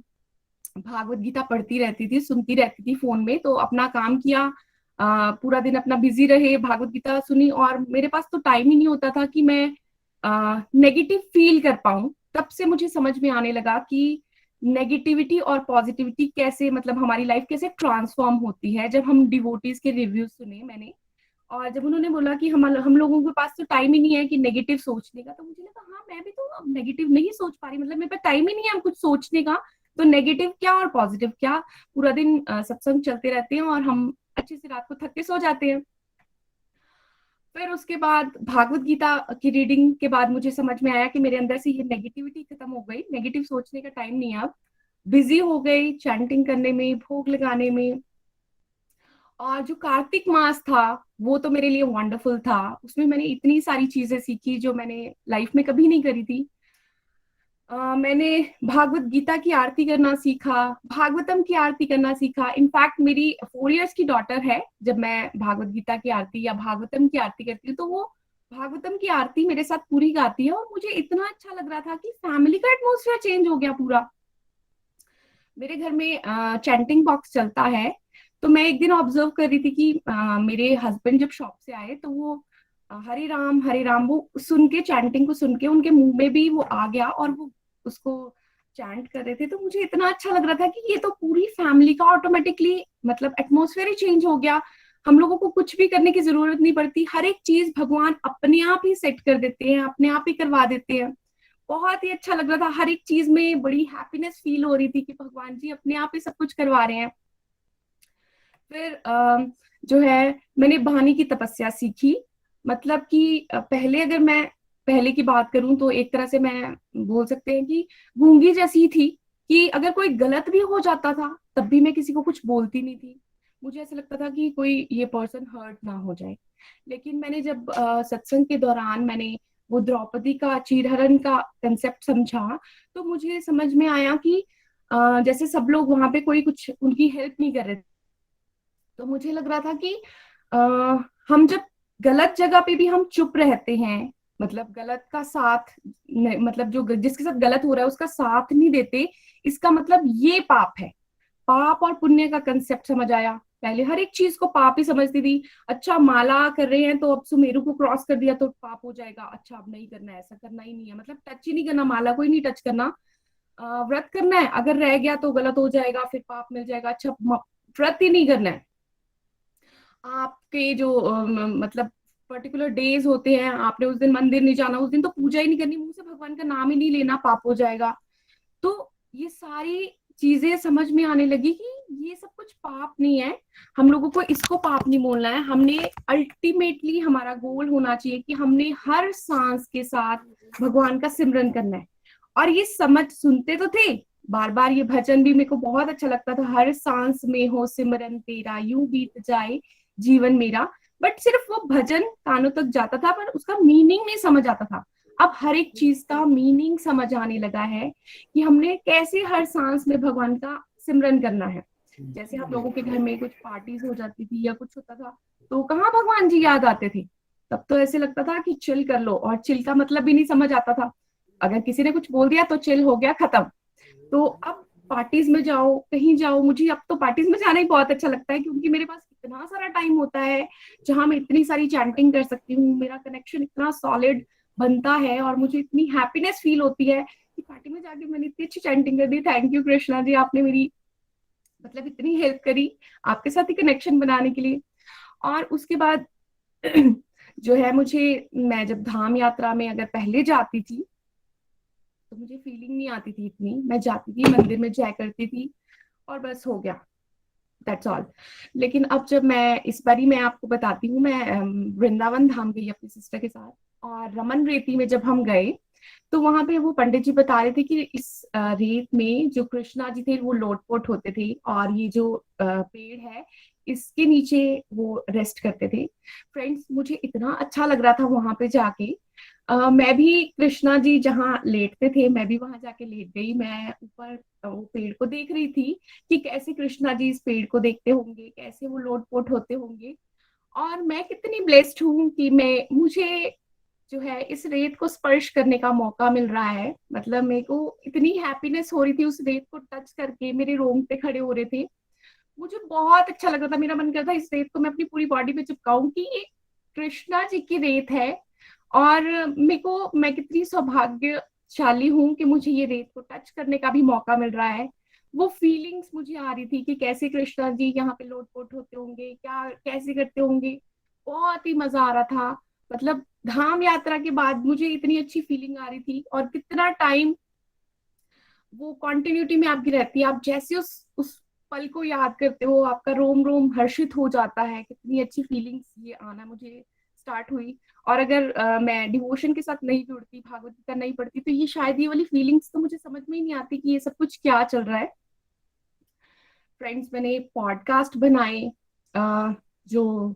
भागवत गीता पढ़ती रहती थी, सुनती रहती थी फोन में। तो अपना काम किया, पूरा दिन अपना बिजी रहे, भागवत गीता सुनी, और मेरे पास तो टाइम ही नहीं होता था कि मैं नेगेटिव फील कर पाऊं। तब से मुझे समझ में आने लगा कि नेगेटिविटी और पॉजिटिविटी कैसे, मतलब हमारी लाइफ कैसे ट्रांसफॉर्म होती है। जब हम डिवोटीज के रिव्यू सुने मैंने, और जब उन्होंने बोला कि हम लोगों के पास तो टाइम ही नहीं है कि नेगेटिव सोचने का, तो मुझे लगा हाँ मैं भी तो नेगेटिव नहीं सोच पा रही, मतलब मेरे पास टाइम ही नहीं है कुछ सोचने का। तो नेगेटिव क्या और पॉजिटिव क्या, पूरा दिन सत्संग चलते रहते हैं और हम अच्छे से रात को थक के सो जाते हैं। फिर उसके बाद भागवत गीता की रीडिंग के बाद मुझे समझ में आया कि मेरे अंदर से ये नेगेटिविटी खत्म हो गई, नेगेटिव सोचने का टाइम नहीं है अब। बिजी हो गई चैंटिंग करने में, भोग लगाने में। और जो कार्तिक मास था वो तो मेरे लिए वंडरफुल था। उसमें मैंने इतनी सारी चीजें सीखी जो मैंने लाइफ में कभी नहीं करी थी। मैंने भागवत गीता की आरती करना सीखा, भागवतम की आरती करना सीखा। इनफैक्ट मेरी 4 इयर्स की डॉटर है, जब मैं भागवत गीता की आरती या भागवतम की आरती करती हूँ तो वो भागवतम की आरती मेरे साथ पूरी गाती है। और मुझे इतना अच्छा लग रहा था कि फैमिली का एटमोसफियर चेंज हो गया पूरा। मेरे घर में चैंटिंग बॉक्स चलता है, तो मैं एक दिन ऑब्जर्व कर रही थी कि मेरे हस्बैंड जब शॉप से आए तो वो हरे राम वो सुन के, चैंटिंग को सुन के उनके मुंह में भी वो आ गया और वो उसको चैंट कर रहे थे। तो मुझे इतना अच्छा लग रहा था कि ये तो पूरी फैमिली का ऑटोमेटिकली मतलब एटमोसफेयर ही चेंज हो गया। हम लोगों को कुछ भी करने की जरूरत नहीं पड़ती, हर एक चीज भगवान अपने आप ही सेट कर देते हैं, अपने आप ही करवा देते हैं। बहुत ही अच्छा लग रहा था, हर एक चीज में बड़ी हैप्पीनेस फील हो रही थी कि भगवान जी अपने आप ही सब कुछ करवा रहे हैं। फिर जो है मैंने वाणी की तपस्या सीखी। मतलब कि पहले अगर मैं पहले की बात करूं तो एक तरह से मैं बोल सकते हैं कि गूंगी जैसी थी, कि अगर कोई गलत भी हो जाता था तब भी मैं किसी को कुछ बोलती नहीं थी। मुझे ऐसा लगता था कि कोई ये पर्सन हर्ट ना हो जाए। लेकिन मैंने जब सत्संग के दौरान मैंने वो द्रौपदी का चीरहरण का कंसेप्ट समझा, तो मुझे समझ में आया कि जैसे सब लोग वहां पे कोई कुछ उनकी हेल्प नहीं कर रहे थे, तो मुझे लग रहा था कि आ, हम जब गलत जगह पे भी हम चुप रहते हैं, मतलब गलत का साथ मतलब जो जिसके साथ गलत हो रहा है उसका साथ नहीं देते, इसका मतलब ये पाप है। पाप और पुण्य का कंसेप्ट समझ आया। पहले हर एक चीज को पाप ही समझती थी। अच्छा माला कर रहे हैं तो अब सुमेरु को क्रॉस कर दिया तो पाप हो जाएगा, अच्छा अब नहीं करना है, ऐसा करना ही नहीं है, मतलब टच ही नहीं करना, माला को ही नहीं टच करना। व्रत करना है, अगर रह गया तो गलत हो जाएगा, फिर पाप मिल जाएगा, अच्छा व्रत ही नहीं करना है। आपके जो मतलब पर्टिकुलर डेज होते हैं, आपने उस दिन मंदिर नहीं जाना, उस दिन तो पूजा ही नहीं करनी, मुंह से भगवान का नाम ही नहीं लेना, पाप हो जाएगा। तो ये सारी चीजें समझ में आने लगी कि ये सब कुछ पाप नहीं है, हम लोगों को इसको पाप नहीं बोलना है। हमने अल्टीमेटली हमारा गोल होना चाहिए कि हमने हर सांस के साथ भगवान का सिमरन करना है। और ये समझ सुनते तो थे बार बार, ये भजन भी मेरे को बहुत अच्छा लगता था, हर सांस में हो सिमरन तेरा, यूं बीत जाए जीवन मेरा। बट सिर्फ वो भजन कानों तक जाता था पर उसका मीनिंग नहीं समझ आता था। अब हर एक चीज का मीनिंग समझ आने लगा है कि हमने कैसे हर सांस में भगवान का सिमरन करना है। जैसे हम लोगों के घर में कुछ पार्टीज हो जाती थी या कुछ होता था तो कहाँ भगवान जी याद आते थे, तब तो ऐसे लगता था कि चिल कर लो, और चिल का मतलब भी नहीं समझ आता था। अगर किसी ने कुछ बोल दिया तो चिल हो गया, खत्म। तो अब पार्टीज में जाओ, कहीं जाओ, मुझे अब तो पार्टीज में जाना ही बहुत अच्छा लगता है, क्योंकि मेरे पास इतना सारा टाइम होता है जहां मैं इतनी सारी चैंटिंग कर सकती हूँ, मेरा कनेक्शन इतना सॉलिड बनता है और मुझे इतनी हैप्पीनेस फील होती है कि पार्टी में जाके मैंने इतनी अच्छी चैंटिंग कर दी। थैंक यू कृष्णा जी, आपने मेरी मतलब इतनी हेल्प करी आपके साथ ही कनेक्शन बनाने के लिए। और उसके बाद जो है मुझे, मैं जब धाम यात्रा में अगर पहले जाती थी तो मुझे फीलिंग नहीं आती थी इतनी, मैं जाती थी मंदिर में जाया करती थी और बस हो गया, दैट्स ऑल। लेकिन अब जब मैं इस बारी मैं आपको बताती हूँ, मैं वृंदावन धाम गई अपनी सिस्टर के साथ, और रमन रेती में जब हम गए तो वहां पे वो पंडित जी बता रहे थे कि इस रेत में जो कृष्णा जी थे वो लोटपोट होते थे, और ये जो पेड़ है इसके नीचे वो रेस्ट करते थे। फ्रेंड्स, मुझे इतना अच्छा लग रहा था वहां पे जाके। मैं भी कृष्णा जी जहाँ लेटते थे मैं भी वहां जाके लेट गई। मैं ऊपर वो पेड़ को देख रही थी कि कैसे कृष्णा जी इस पेड़ को देखते होंगे, कैसे वो लोटपोट होते होंगे। और मैं कितनी ब्लेस्ड हूँ कि मैं मुझे जो है इस रेत को स्पर्श करने का मौका मिल रहा है। मतलब मेरे को इतनी हैप्पीनेस हो रही थी उस रेत को टच करके, मेरे रोंगटे खड़े हो रहे थे। मुझे बहुत अच्छा लग रहा था, मेरा मन कर रहा था इस रेत को मैं अपनी पूरी बॉडी पे चिपकाऊं कि ये कृष्णा जी की रेत है। और मेरे को, मैं कितनी सौभाग्यशाली हूँ कि मुझे ये रेत को टच करने का भी मौका मिल रहा है। वो फीलिंग्स मुझे आ रही थी कि कैसे कृष्णा जी यहाँ पे लोटपोट होते होंगे, क्या कैसे करते होंगे। बहुत ही मजा आ रहा था। मतलब धाम यात्रा के बाद मुझे इतनी अच्छी फीलिंग आ रही थी। और कितना टाइम वो कॉन्टिन्यूटी में आपकी रहती है, आप जैसे उस पल को याद करते हो आपका रोम रोम हर्षित हो जाता है। कितनी अच्छी फीलिंग्स ये आना मुझे स्टार्ट हुई। और अगर मैं डिवोशन के साथ नहीं जुड़ती, भागवत गीता नहीं पढ़ती, तो ये शायद ये वाली फीलिंग्स तो मुझे समझ में ही नहीं आती कि ये सब कुछ क्या चल रहा है। फ्रेंड्स, मैंने पॉडकास्ट बनाए, जो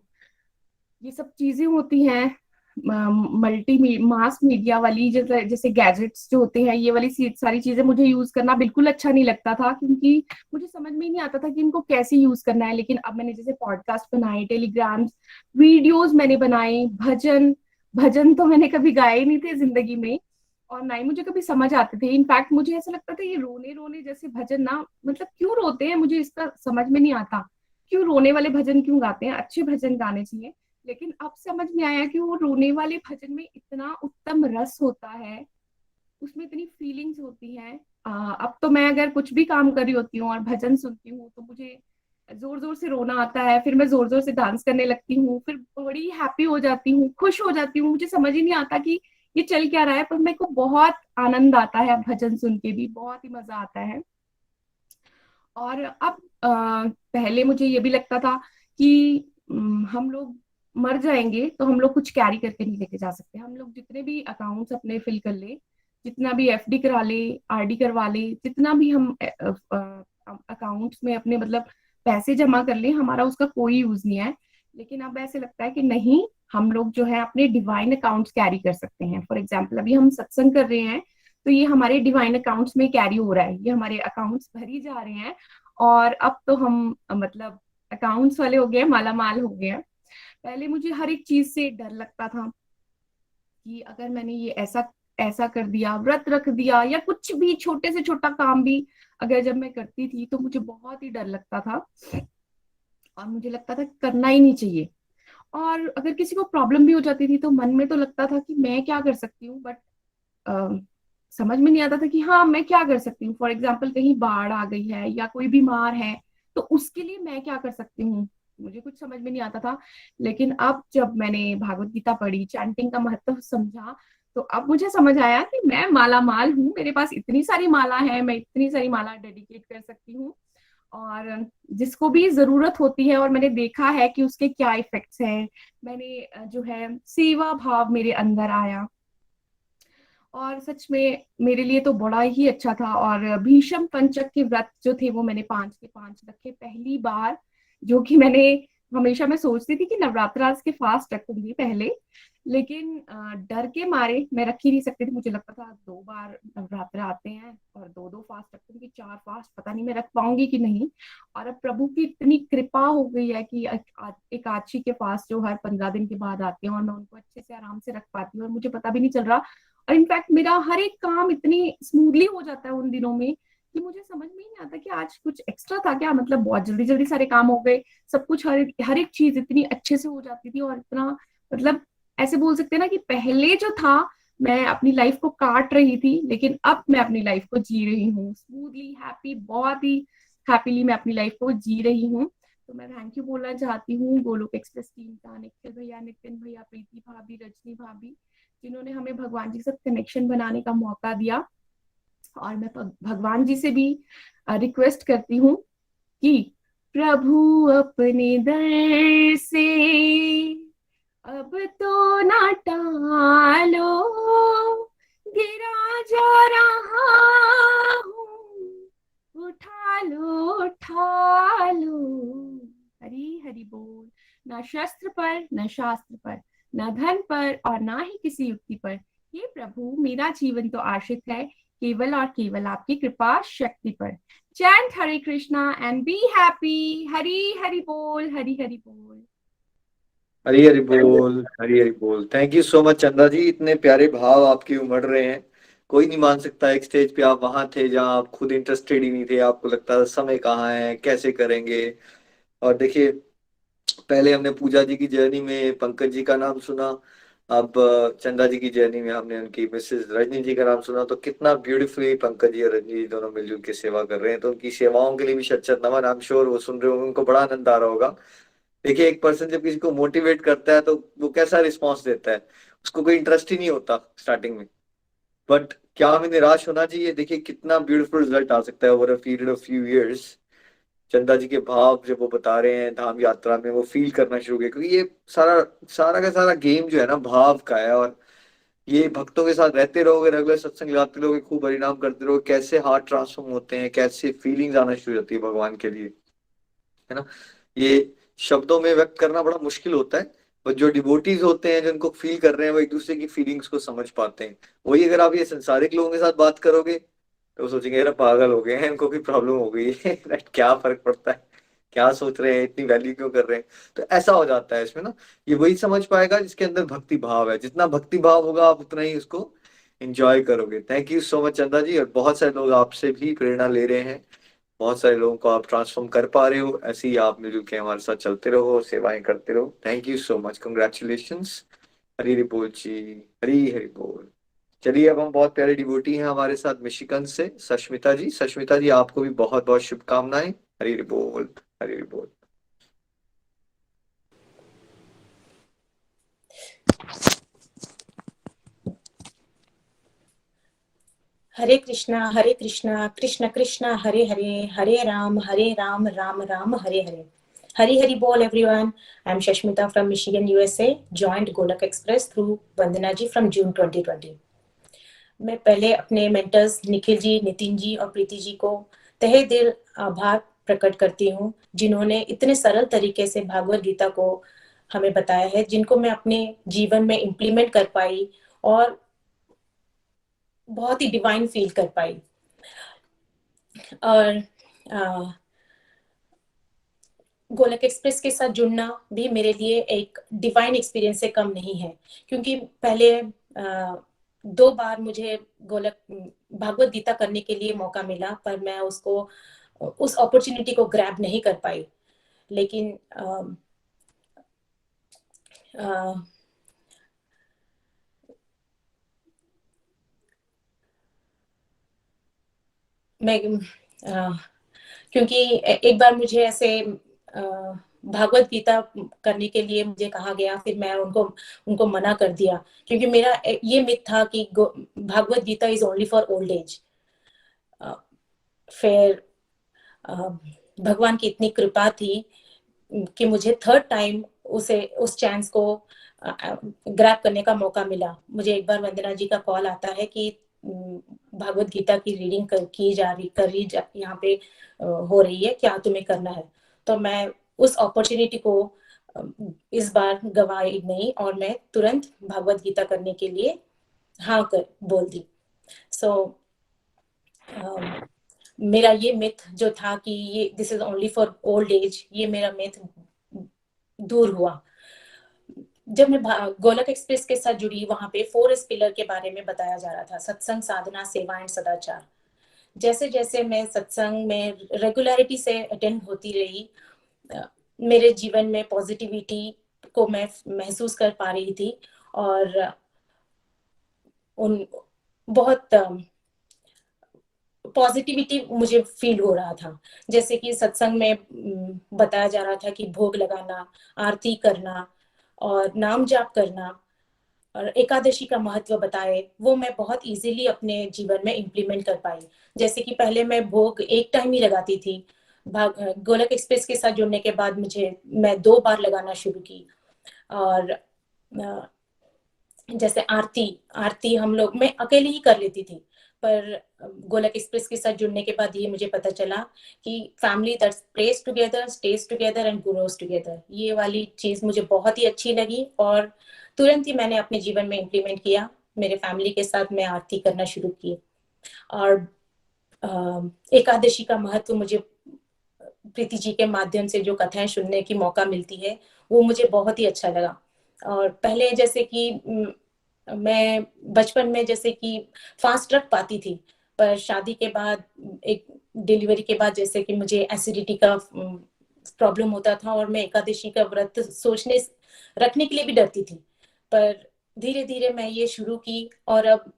ये सब चीजें होती हैं मल्टी मास मीडिया वाली, जैसे जैसे गैजेट्स जो होते हैं, ये वाली सारी चीजें मुझे यूज करना बिल्कुल अच्छा नहीं लगता था, क्योंकि मुझे समझ में ही नहीं आता था कि इनको कैसे यूज करना है। लेकिन अब मैंने जैसे पॉडकास्ट बनाए, टेलीग्राम्स, वीडियोस मैंने बनाए, भजन भजन तो मैंने कभी गाए ही नहीं थे जिंदगी में, और ना ही मुझे कभी समझ आते थे। इनफैक्ट मुझे ऐसा लगता था ये रोने रोने जैसे भजन ना, मतलब क्यों रोते हैं, मुझे इसका समझ में नहीं आता। क्यों रोने वाले भजन क्यों गाते हैं, अच्छे भजन गाने चाहिए। लेकिन अब समझ में आया कि वो रोने वाले भजन में इतना उत्तम रस होता है, उसमें इतनी फीलिंग्स होती हैं। अब तो मैं अगर कुछ भी काम कर रही होती हूँ और भजन सुनती हूँ तो मुझे जोर जोर से रोना आता है, फिर मैं जोर जोर से डांस करने लगती हूँ, फिर बड़ी हैप्पी हो जाती हूँ, खुश हो जाती हूँ। मुझे समझ ही नहीं आता कि ये चल क्या रहा है, पर मेरे को बहुत आनंद आता है भजन सुन के भी, बहुत ही मजा आता है। और अब पहले मुझे ये भी लगता था कि हम लोग मर जाएंगे तो हम लोग कुछ कैरी करके नहीं लेके जा सकते। हम लोग जितने भी अकाउंट्स अपने फिल कर ले, जितना भी एफडी करा ले, आरडी करवा ले, जितना भी हम अकाउंट्स में अपने मतलब पैसे जमा कर ले, हमारा उसका कोई यूज नहीं है। लेकिन अब ऐसे लगता है कि नहीं, हम लोग जो है अपने डिवाइन अकाउंट्स कैरी कर सकते हैं। फॉर एग्जाम्पल, अभी हम सत्संग कर रहे हैं तो ये हमारे डिवाइन अकाउंट्स में कैरी हो रहा है, ये हमारे अकाउंट्स भरी जा रहे हैं। और अब तो हम मतलब अकाउंट्स वाले हो गए, माला माल हो गए हैं। पहले मुझे हर एक चीज से डर लगता था कि अगर मैंने ये ऐसा ऐसा कर दिया, व्रत रख दिया, या कुछ भी छोटे से छोटा काम भी अगर जब मैं करती थी तो मुझे बहुत ही डर लगता था, और मुझे लगता था करना ही नहीं चाहिए। और अगर किसी को प्रॉब्लम भी हो जाती थी तो मन में तो लगता था कि मैं क्या कर सकती हूँ, बट समझ में नहीं आता था कि हाँ मैं क्या कर सकती हूँ। फॉर एग्जाम्पल, कहीं बाढ़ आ गई है या कोई बीमार है तो उसके लिए मैं क्या कर सकती हूँ, मुझे कुछ समझ में नहीं आता था। लेकिन अब जब मैंने भागवत गीता पढ़ी, चैंटिंग का महत्व समझा, तो अब मुझे समझ आया कि मैं माला माल हूँ, मेरे पास इतनी सारी माला है, मैं इतनी सारी माला डेडिकेट कर सकती हूँ। और जिसको भी जरूरत होती है, और मैंने देखा है कि उसके क्या इफेक्ट्स हैं। मैंने जो है सेवा भाव मेरे अंदर आया, और सच में मेरे लिए तो बड़ा ही अच्छा था। और भीष्म पंचक के व्रत जो थे वो मैंने 5 के 5 रखे पहली बार, जो कि मैंने हमेशा मैं सोचती थी कि नवरात्रास के फास्ट रखूंगी पहले, लेकिन डर के मारे मैं रख ही नहीं सकती थी। मुझे लगता था 2 बार नवरात्र आते हैं और 2 फास्ट रखूंगी, 4 फास्ट पता नहीं मैं रख पाऊंगी कि नहीं। और अब प्रभु की इतनी कृपा हो गई है कि एकादशी के फास्ट जो हर 15 दिन के बाद आते हैं, और मैं उनको अच्छे से आराम से रख पाती हूँ, और मुझे पता भी नहीं चल रहा। और इनफैक्ट मेरा हर एक काम इतनी स्मूथली हो जाता है उन दिनों में कि मुझे समझ में ही नहीं आता कि आज कुछ एक्स्ट्रा था क्या। मतलब बहुत जल्दी जल्दी सारे काम हो गए, सब कुछ हर एक चीज इतनी अच्छे से हो जाती थी। और इतना मतलब ऐसे बोल सकते हैं ना कि पहले जो था मैं अपनी लाइफ को काट रही थी, लेकिन अब मैं अपनी लाइफ को जी रही हूँ स्मूथली, हैप्पी, बहुत ही हैप्पीली मैं अपनी लाइफ को जी रही हूँ। तो मैं थैंक यू बोलना चाहती हूँ गोलोक एक्सप्रेस टीम का, निखिल भैया, नितिन भैया, प्रीति भाभी, रजनी भाभी, जिन्होंने हमें भगवान जी से कनेक्शन बनाने का मौका दिया। और मैं भगवान जी से भी रिक्वेस्ट करती हूँ कि प्रभु अपने दर से अब तो ना टालो, गिरा जा रहा हूँ, उठा लो, उठा लो। हरी न शास्त्र पर, न धन पर और ना ही किसी युक्ति पर। हे प्रभु, मेरा जीवन तो आश्रित है केवल और केवल आपकी कृपा शक्ति पर। Chant Hare Krishna and be happy. Hari Hari बोल, हरी हरि बोल। हरी हरी बोल, हरी हरी बोल। थैंक यू सो मच चंदा जी, इतने प्यारे भाव आपके उमड़ रहे हैं। कोई नहीं मान सकता एक स्टेज पे आप वहां थे जहां आप खुद इंटरेस्टेड ही नहीं थे, आपको लगता था समय कहाँ है, कैसे करेंगे। और देखिए, पहले हमने पूजा जी की जर्नी में पंकज जी का नाम सुना, अब चंदा जी की जर्नी में हमने उनकी मिसेस रजनी जी का नाम सुना। तो कितना ब्यूटीफुली पंकज जी और रजनी जी दोनों मिलजुल के सेवा कर रहे हैं। तो उनकी सेवाओं के लिए भी शत शत नमन। आई एम श्योर वो सुन रहे होंगे, उनको बड़ा आनंद आ रहा होगा। देखिए, एक पर्सन जब किसी को मोटिवेट करता है तो वो कैसा रिस्पॉन्स देता है, उसको कोई इंटरेस्ट ही नहीं होता स्टार्टिंग में, बट क्या हमें निराश होना चाहिए? देखिए कितना ब्यूटीफुल रिजल्ट आ सकता है over a period of few years. चंदा जी के भाव जब वो बता रहे हैं धाम यात्रा में, वो फील करना शुरू किया, क्योंकि ये सारा सारा का सारा गेम जो है ना भाव का है। और ये भक्तों के साथ रहते रहोगे, रेगुलर सत्संग लगाते रहोगे, खूब हरिनाम करते रहोगे, कैसे हार्ट ट्रांसफॉर्म होते हैं, कैसे फीलिंग्स आना शुरू होती है भगवान के लिए, है ना। ये शब्दों में व्यक्त करना बड़ा मुश्किल होता है, पर जो डिवोटीज होते हैं, जो इनको फील कर रहे हैं, वो एक दूसरे की फीलिंग्स को समझ पाते हैं। वही अगर आप ये संसारिक लोगों के साथ बात करोगे तो वो सोचेंगे यार पागल हो गए हैं, इनको कोई प्रॉब्लम हो गई है Right? क्या फर्क पड़ता है, क्या सोच रहे हैं, इतनी वैल्यू क्यों कर रहे हैं। तो ऐसा हो जाता है इसमें ना। ये वही समझ पाएगा जिसके अंदर भक्ति भाव है। जितना भक्ति भाव होगा आप उतना ही उसको एंजॉय करोगे। थैंक यू सो मच चंदा जी। और बहुत सारे लोग आपसे भी प्रेरणा ले रहे हैं, बहुत सारे लोगों को आप ट्रांसफॉर्म कर पा रहे हो। ऐसे ही आप मिलजुल के हमारे साथ चलते रहो, सेवाएं करते रहो। Thank you so much, congratulations. Hari Hari बोल जी, हरी हरि बोल। चलिए, अब हम बहुत प्यारे डिवोटी हैं हमारे साथ मिशिगन से, सष्मिता जी। सष्मिता जी, आपको भी बहुत बहुत शुभकामनाएं। हरी हरि बोल, हरी हरि बोल। हरे कृष्णा कृष्ण कृष्ण हरे हरे, हरे राम राम राम हरे हरे। हरी हरी बोल everyone. I'm Shashmita from Michigan, USA. Joined Golak Express through Vandana ji from June 2020. मैं पहले अपने मेंटर्स निखिल जी, नितिन जी और प्रीति जी को तहे दिल आभार प्रकट करती हूँ, जिन्होंने इतने सरल तरीके से भागवत गीता को हमें बताया है, जिनको मैं अपने जीवन में इम्प्लीमेंट कर पाई और बहुत ही डिवाइन फील कर पाई। और गोलक एक्सप्रेस के साथ जुड़ना भी मेरे लिए एक डिवाइन एक्सपीरियंस से कम नहीं है, क्योंकि पहले 2 बार मुझे गोलक भागवत गीता करने के लिए मौका मिला, पर मैं उस अपॉर्चुनिटी को ग्रैब नहीं कर पाई। लेकिन मैं क्योंकि एक बार मुझे ऐसे भागवत गीता करने के लिए मुझे कहा गया, फिर मैं उनको मना कर दिया, क्योंकि मेरा ये मिथ था कि Bhagavad Gita is only for old age. फिर भगवान की इतनी कृपा थी कि मुझे 3rd टाइम उस चांस को ग्रैब करने का मौका मिला। मुझे एक बार वंदना जी का कॉल आता है कि भागवत गीता की रीडिंग यहाँ पे हो रही है, क्या तुम्हें करना है? तो मैं उस अपॉर्चुनिटी को इस बार गवाई नहीं और मैं तुरंत भागवत गीता करने के लिए हाँ कर बोल दी। मेरा ये मिथ जो था कि ये this is only for old as, ये मेरा मिथ दूर हुआ। जब मैं गोलक एक्सप्रेस के साथ जुड़ी, वहां पे 4 पिलर के बारे में बताया जा रहा था: सत्संग, साधना, सेवा एंड सदाचार। जैसे जैसे मैं सत्संग में रेगुलरिटी से अटेंड होती रही, मेरे जीवन में पॉजिटिविटी को मैं महसूस कर पा रही थी और बहुत पॉजिटिविटी मुझे फील हो रहा था। जैसे कि सत्संग में बताया जा रहा था कि भोग लगाना, आरती करना और नाम जाप करना और एकादशी का महत्व बताए, वो मैं बहुत इजीली अपने जीवन में इम्प्लीमेंट कर पाई। जैसे कि पहले मैं भोग एक टाइम ही लगाती थी, गोलक एक्सप्रेस के साथ जुड़ने के बाद मैं 2 बार लगाना शुरू की। और जैसे आरती मैं अकेले ही कर लेती थी, पर गोलक एक्सप्रेस के साथ जुड़ने के बाद ये मुझे पता चला कि family that praise together, stage together and grows together, ये वाली चीज मुझे बहुत ही अच्छी लगी और तुरंत ही मैंने अपने जीवन में इम्प्लीमेंट किया। मेरे फैमिली के साथ मैं आरती करना शुरू की और एकादशी का महत्व मुझे प्रीति जी के माध्यम से जो कथाएं सुनने की मौका मिलती है वो मुझे बहुत ही अच्छा लगा। और पहले जैसे कि मैं बचपन में जैसे कि फास्ट रख पाती थी, पर शादी के बाद, एक डिलीवरी के बाद जैसे कि मुझे एसिडिटी का प्रॉब्लम होता था और मैं एकादशी का व्रत सोचने रखने के लिए भी डरती थी। पर धीरे धीरे मैं ये शुरू की और अब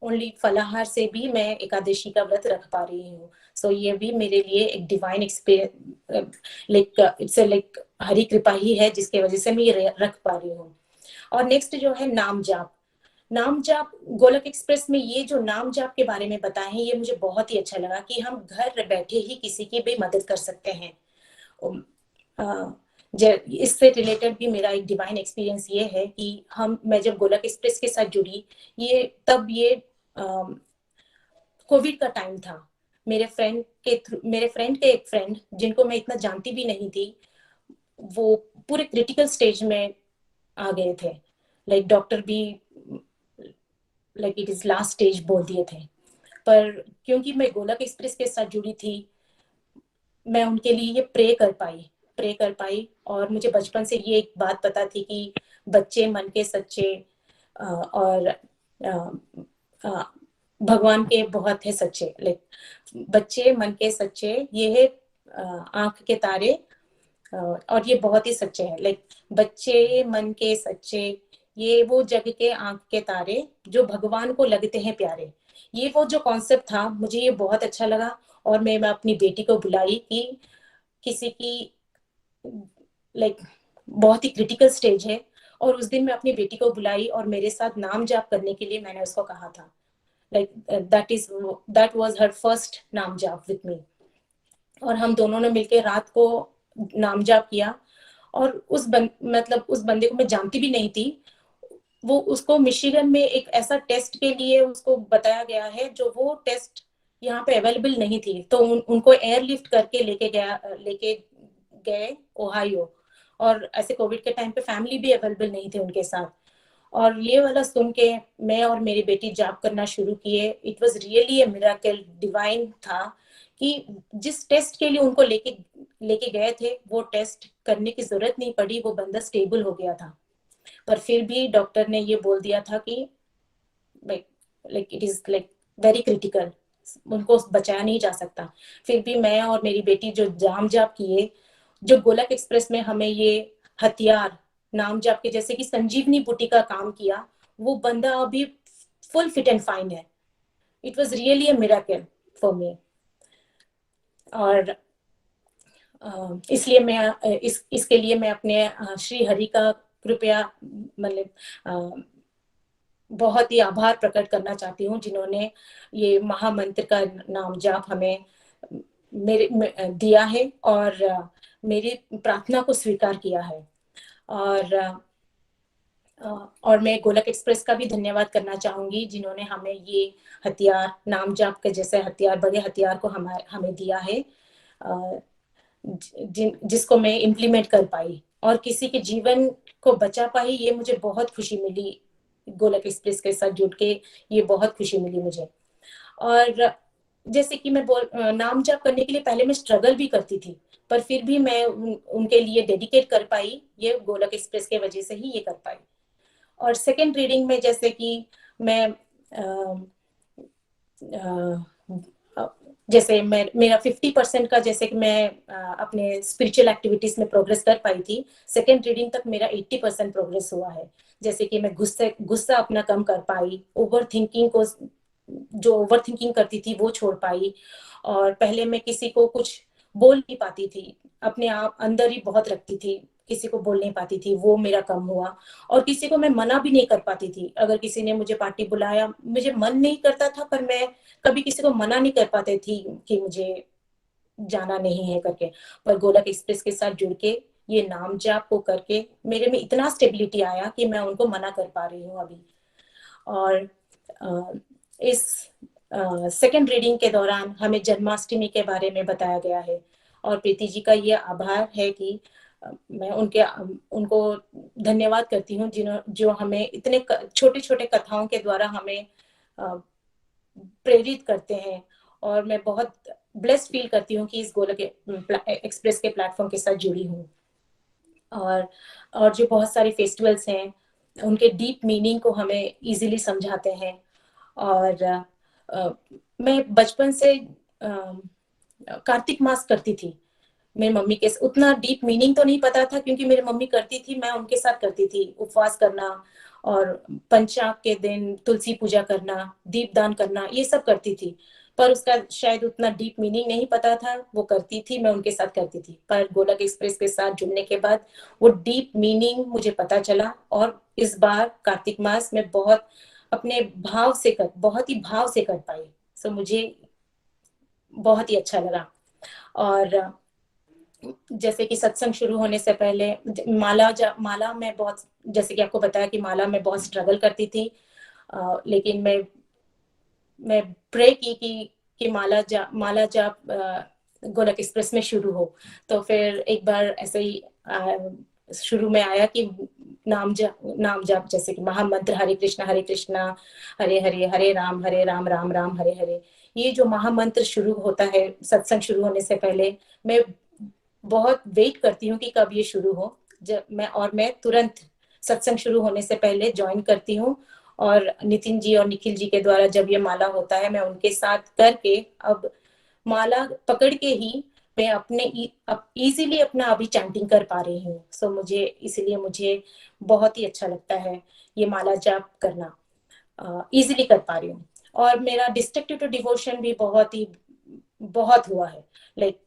ओनली फलाहार से भी मैं एकादशी का व्रत रख पा रही हूँ। सो ये भी मेरे लिए एक divine experience, like it's like Hari कृपा ही है जिसके वजह से मैं ये रख पा रही हूँ। और नेक्स्ट जो है नाम जाप। नाम जाप गोलक एक्सप्रेस में ये जो नाम जाप के बारे में बताए हैं ये मुझे बहुत ही अच्छा लगा कि हम घर बैठे ही किसी की भी मदद कर सकते हैं। इससे रिलेटेड भी मेरा एक डिवाइन एक्सपीरियंस ये है कि मैं जब गोलक एक्सप्रेस के साथ जुड़ी, ये कोविड का टाइम था। मेरे फ्रेंड के एक फ्रेंड जिनको मैं इतना जानती भी नहीं थी, वो पूरे क्रिटिकल स्टेज में आ गए थे। लाइक डॉक्टर भी like it is last stage बोल दिए थे। पर क्योंकि मैं गोलक एक्सप्रेस के साथ जुड़ी थी, मैं उनके लिए ये प्रे कर पाई और मुझे बचपन से ये एक बात पता थी कि बच्चे मन के सच्चे और भगवान के बहुत है सच्चे। लाइक बच्चे मन के सच्चे, ये है आंख के तारे, और ये बहुत ही सच्चे हैं। लाइक बच्चे मन के सच्चे, ये वो जग के आंख के तारे जो भगवान को लगते हैं प्यारे। ये वो जो कॉन्सेप्ट था मुझे ये बहुत अच्छा लगा और मैं अपनी बेटी को बुलाई कि किसी की लाइक बहुत ही क्रिटिकल स्टेज है, और उस दिन मैं अपनी बेटी को बुलाई और मेरे साथ नाम जाप करने के लिए मैंने उसको कहा था। Like that was her first नाम जाप विद मी। और हम दोनों ने मिलकर रात को नाम जाप किया। और उस बंदे को मैं जानती भी नहीं थी। वो उसको मिशिगन में एक ऐसा टेस्ट के लिए उसको बताया गया है जो वो टेस्ट यहाँ पे अवेलेबल नहीं थी, तो उनको एयरलिफ्ट करके लेके गए ओहायो। और ऐसे कोविड के टाइम पे फैमिली भी अवेलेबल नहीं थे उनके साथ। और ये वाला सुन के मैं और मेरी बेटी जाप करना शुरू किए। It was really a miracle, divine था कि जिस टेस्ट के लिए उनको लेके गए थे वो टेस्ट करने की जरूरत नहीं पड़ी, वो बंदा स्टेबल हो गया था। पर फिर भी डॉक्टर ने ये बोल दिया था कि like it is like very critical, उनको बचाया नहीं जा सकता। फिर भी मैं और मेरी बेटी जो नाम जाप किए, जो गोलक एक्सप्रेस में हमें ये हथियार नाम जाप के जैसे कि संजीवनी बूटी का काम किया, वो बंदा अभी फुल फिट एंड फाइन है। It was really a miracle for me. और इसलिए मैं इसके लिए मैं अपने श्री हरि का कृपया मतलब बहुत ही आभार प्रकट करना चाहती हूँ, जिन्होंने ये महामंत्र का नाम जाप हमें दिया है और मेरी प्रार्थना को स्वीकार किया है। और मैं गोलक एक्सप्रेस का भी धन्यवाद करना चाहूंगी, जिन्होंने हमें ये हथियार नाम जाप के जैसे हथियार, बड़े हथियार को हमें दिया है, जिसको मैं इम्प्लीमेंट कर पाई और किसी के जीवन को बचा पाई। ये मुझे बहुत खुशी मिली, गोलक एक्सप्रेस के साथ जुड़ के ये बहुत खुशी मिली मुझे। और जैसे कि मैं नाम जाप करने के लिए पहले मैं स्ट्रगल भी करती थी, पर फिर भी मैं उनके लिए डेडिकेट कर पाई, ये गोलक एक्सप्रेस के वजह से ही ये कर पाई। और सेकेंड रीडिंग में जैसे कि मैं जैसे मेरा 50% का जैसे कि मैं अपने स्पिरिचुअल एक्टिविटीज में प्रोग्रेस कर पाई थी, सेकेंड रीडिंग तक मेरा 80% प्रोग्रेस हुआ है। जैसे कि मैं गुस्सा अपना कम कर पाई, जो ओवर थिंकिंग करती थी वो छोड़ पाई। और पहले मैं किसी को कुछ बोल नहीं पाती थी, अपने आप अंदर ही बहुत रखती थी, किसी को बोल नहीं पाती थी, वो मेरा कम हुआ। और किसी को मैं मना भी नहीं कर पाती थी। अगर किसी ने मुझे पार्टी बुलाया, मुझे मन नहीं करता था, पर मैं कभी किसी को मना नहीं कर पाती थी कि मुझे जाना नहीं है करके। पर गोलक एक्सप्रेस के साथ जुड़ के ये नाम जाप को करके मेरे में इतना स्टेबिलिटी आया कि मैं उनको मना कर पा रही हूँ अभी। और इस सेकंड रीडिंग के दौरान हमें जन्माष्टमी के बारे में बताया गया है। और प्रीति जी का ये आभार है कि मैं उनको धन्यवाद करती हूँ जो हमें इतने छोटे छोटे कथाओं के द्वारा हमें प्रेरित करते हैं। और मैं बहुत ब्लेस्ड फील करती हूँ कि इस गोलक एक्सप्रेस के प्लेटफॉर्म के साथ जुड़ी हूँ। और जो बहुत सारे फेस्टिवल्स हैं उनके डीप मीनिंग को हमें इजीली समझाते हैं। और मैं बचपन से कार्तिक मास करती थी। मेरी मम्मी के उतना डीप मीनिंग तो नहीं पता था क्योंकि मेरी मम्मी करती थी, मैं उनके साथ करती थी। उपवास करना और पंचांग के दिन तुलसी पूजा करना, दीपदान करना, ये सब करती थी। पर उसका शायद उतना डीप मीनिंग नहीं पता था। वो करती थी, मैं उनके साथ करती थी। पर गोलक एक्सप्रेस के साथ जुड़ने के बाद वो डीप मीनिंग मुझे पता चला। और इस बार कार्तिक मास में बहुत अपने बहुत ही भाव से कर पाई। सो मुझे बहुत ही अच्छा लगा। और जैसे कि सत्संग शुरू होने से पहले माला में बहुत, जैसे कि आपको बताया कि माला में बहुत स्ट्रगल करती थी। लेकिन मैं प्रे की कि माला जाप गोलक एक्सप्रेस में शुरू हो। तो फिर एक बार ऐसे ही शुरू में आया कि नाम जाप, जैसे कि महामंत्र हरे कृष्णा हरे हरे हरे राम राम राम हरे हरे। ये जो महामंत्र शुरू होता है सत्संग शुरू होने से पहले, मैं बहुत वेट करती हूँ कि कब ये शुरू हो। मैं तुरंत सत्संग शुरू होने से पहले ज्वाइन करती हूँ। और नितिन जी और निखिल जी के द्वारा जब ये माला होता है, मैं उनके साथ करके अब माला पकड़ के ही मैं अपने इजीली अपना अभी चैंटिंग कर पा रही हूँ। सो मुझे बहुत ही अच्छा लगता है ये माला जाप करना, इजीली कर पा रही हूँ। और मेरा डिस्ट्रक्टिव टू डिवोशन भी बहुत हुआ है। लाइक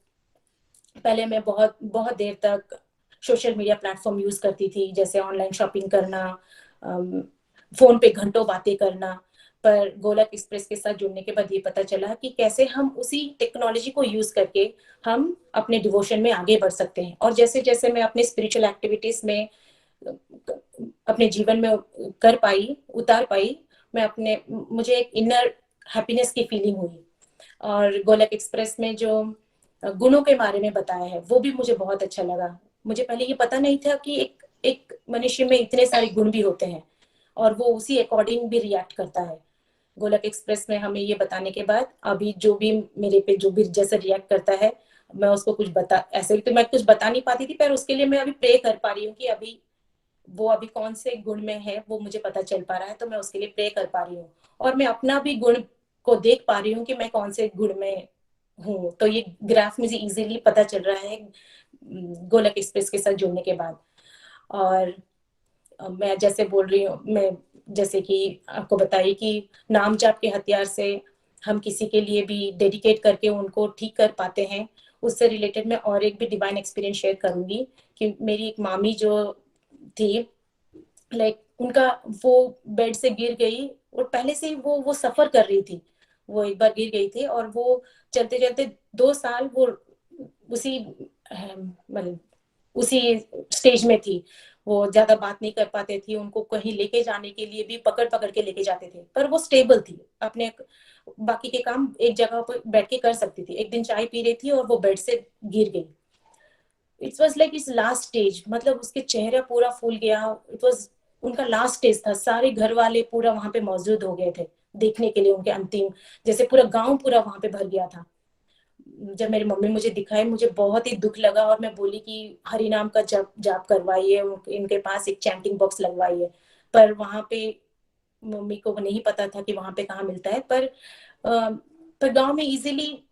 पहले मैं बहुत बहुत देर तक सोशल मीडिया प्लेटफॉर्म यूज करती थी, जैसे ऑनलाइन शॉपिंग करना, फोन पे घंटों बातें करना। पर गोलक एक्सप्रेस के साथ जुड़ने के बाद ये पता चला कि कैसे हम उसी टेक्नोलॉजी को यूज करके हम अपने डिवोशन में आगे बढ़ सकते हैं। और जैसे जैसे मैं अपने स्पिरिचुअल एक्टिविटीज में अपने जीवन में उतार पाई, मुझे एक इनर हैप्पीनेस की फीलिंग हुई। और गोलक एक्सप्रेस में जो गुणों के बारे में बताया है वो भी मुझे बहुत अच्छा लगा। मुझे पहले ये पता नहीं था कि एक मनुष्य में इतने सारे गुण भी होते हैं और वो उसी अकॉर्डिंग भी रिएक्ट करता है। गोलक एक्सप्रेस में हमें ये बताने के बाद अभी जो भी मेरे पे जो भी जैसे रिएक्ट करता है, मैं उसको ऐसे तो मैं कुछ बता नहीं पाती थी, पर उसके लिए मैं अभी प्रे कर पा रही हूँ कि अभी कौन से गुण में है वो मुझे पता चल पा रहा है। तो मैं उसके लिए प्रे कर पा रही हूँ और मैं अपना भी गुण को देख पा रही हूँ कि मैं कौन से गुण में हूँ। तो ये ग्राफ मुझे इजीली पता चल रहा है गोलक एक्सप्रेस के साथ जुड़ने के बाद। और मैं जैसे बोल रही हूँ, मैं जैसे कि आपको बताइए कि नाम जाप के हथियार से हम किसी के लिए भी डेडिकेट करके उनको ठीक कर पाते हैं। उससे रिलेटेड मैं और एक भी डिवाइन एक्सपीरियंस शेयर करूंगी कि मेरी एक मामी जो थी, लाइक उनका वो बेड से गिर गई और पहले से वो सफर कर रही थी। वो एक बार गिर गई थी और वो चलते चलते 2 साल वो उसी मतलब उसी स्टेज में थी। वो ज्यादा बात नहीं कर पाते थे, उनको कहीं लेके जाने के लिए भी पकड़ पकड़ के लेके जाते थे। पर वो स्टेबल थी, अपने बाकी के काम एक जगह पर बैठ के कर सकती थी। एक दिन चाय पी रही थी और वो बेड से गिर गई। इट वॉज लाइक इस लास्ट स्टेज, मतलब उसके चेहरा पूरा फूल गया। इट वॉज उनका लास्ट स्टेज था। सारे घर वाले पूरा वहां पे मौजूद हो गए थे देखने के लिए उनके अंतिम, जैसे पूरा गांव पूरा वहां पे भर गया था। जब मेरी मम्मी मुझे दिखाई, मुझे बहुत ही दुख लगा और मैं बोली कि हरि नाम का जाप करवाइए, इनके पास एक चैंटिंग बॉक्स लगवाइए। पर वहां पे मम्मी को नहीं पता था कि वहां पे कहाँ मिलता है। पर गांव में इजीली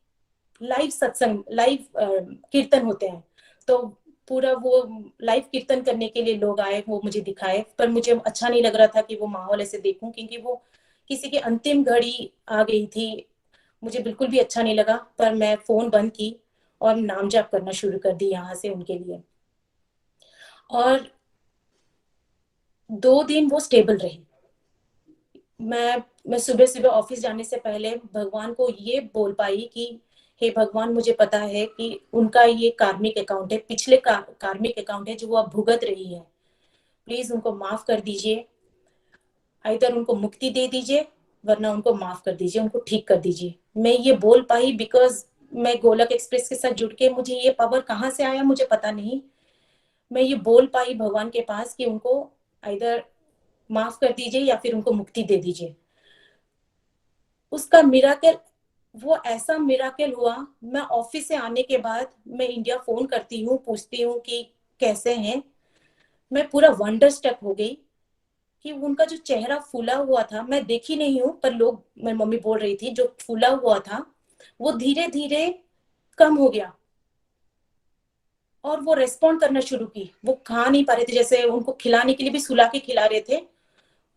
लाइव सत्संग, लाइव कीर्तन होते हैं। तो पूरा वो लाइव कीर्तन करने के लिए लोग आए, वो मुझे दिखाए। पर मुझे अच्छा नहीं लग रहा था कि वो माहौल ऐसे देखूं, क्योंकि वो किसी की अंतिम घड़ी आ गई थी। मुझे बिल्कुल भी अच्छा नहीं लगा। पर मैं फोन बंद की और नाम जाप करना शुरू कर दी यहाँ से उनके लिए। और 2 दिन वो स्टेबल रही। मैं सुबह सुबह ऑफिस जाने से पहले भगवान को ये बोल पाई कि हे भगवान, मुझे पता है कि उनका ये कार्मिक अकाउंट है, पिछले कार्मिक अकाउंट है जो वो अब भुगत रही है। प्लीज उनको माफ कर दीजिए, इधर उनको मुक्ति दे दीजिए वरना उनको माफ कर दीजिए, उनको ठीक कर दीजिए। मैं ये बोल पाई बिकॉज मैं गोलक एक्सप्रेस के साथ जुड़ के मुझे ये पावर कहाँ से आया मुझे पता नहीं। मैं ये बोल पाई भगवान के पास कि उनको इधर माफ कर दीजिए या फिर उनको मुक्ति दे दीजिए। उसका मिराकल, वो ऐसा मिराकल हुआ। मैं ऑफिस से आने के बाद मैं इंडिया फोन करती हूँ, पूछती हूँ कि कैसे हैं। मैं पूरा वंडर स्टक हो गई कि उनका जो चेहरा फूला हुआ था, मैं देखी नहीं हूँ पर लोग, मेरी मम्मी बोल रही थी, जो फूला हुआ था वो धीरे धीरे कम हो गया और वो रेस्पॉन्ड करना शुरू की। वो खा नहीं पा रहे थे, जैसे उनको खिलाने के लिए भी सुला के खिला रहे थे।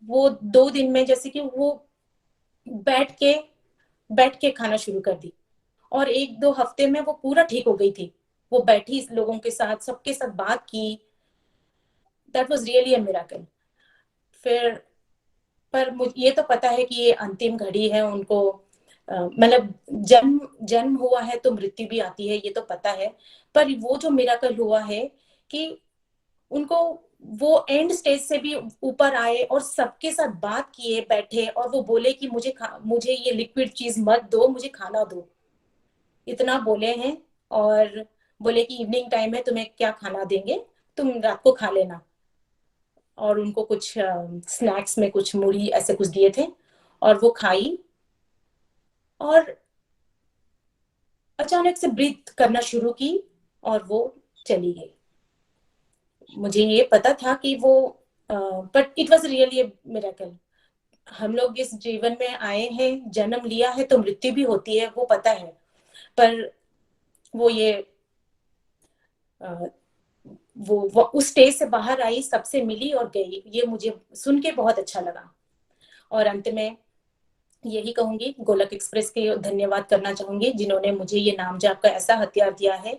वो 2 दिन में जैसे कि वो बैठ के खाना शुरू कर दी और 1-2 हफ्ते में वो पूरा ठीक हो गई थी। वो बैठी इस लोगों के साथ, सबके साथ बात की। That was really a miracle. फिर पर मुझे ये तो पता है कि ये अंतिम घड़ी है। उनको मतलब जन्म जन्म हुआ है तो मृत्यु भी आती है, ये तो पता है। पर वो जो मिराकल हुआ है कि उनको वो एंड स्टेज से भी ऊपर आए और सबके साथ बात किए बैठे, और वो बोले कि मुझे ये लिक्विड चीज मत दो, मुझे खाना दो, इतना बोले हैं। और बोले कि इवनिंग टाइम है, तुम्हें क्या खाना देंगे, तुम रात को खा लेना। और उनको कुछ स्नैक्स में कुछ मुड़ी ऐसे कुछ दिए थे और वो खाई और अचानक से ब्रीथ करना शुरू की और वो चली गई। मुझे ये पता था कि वो but it was really a miracle. हम लोग इस जीवन में आए हैं, जन्म लिया है तो मृत्यु भी होती है, वो पता है। पर वो ये वो उस स्टेज से बाहर आई, सबसे मिली और गई। ये मुझे सुन के बहुत अच्छा लगा। और अंत में यही कहूंगी, गोलक एक्सप्रेस के धन्यवाद करना चाहूंगी जिन्होंने मुझे ये नाम जाप का ऐसा हथियार दिया है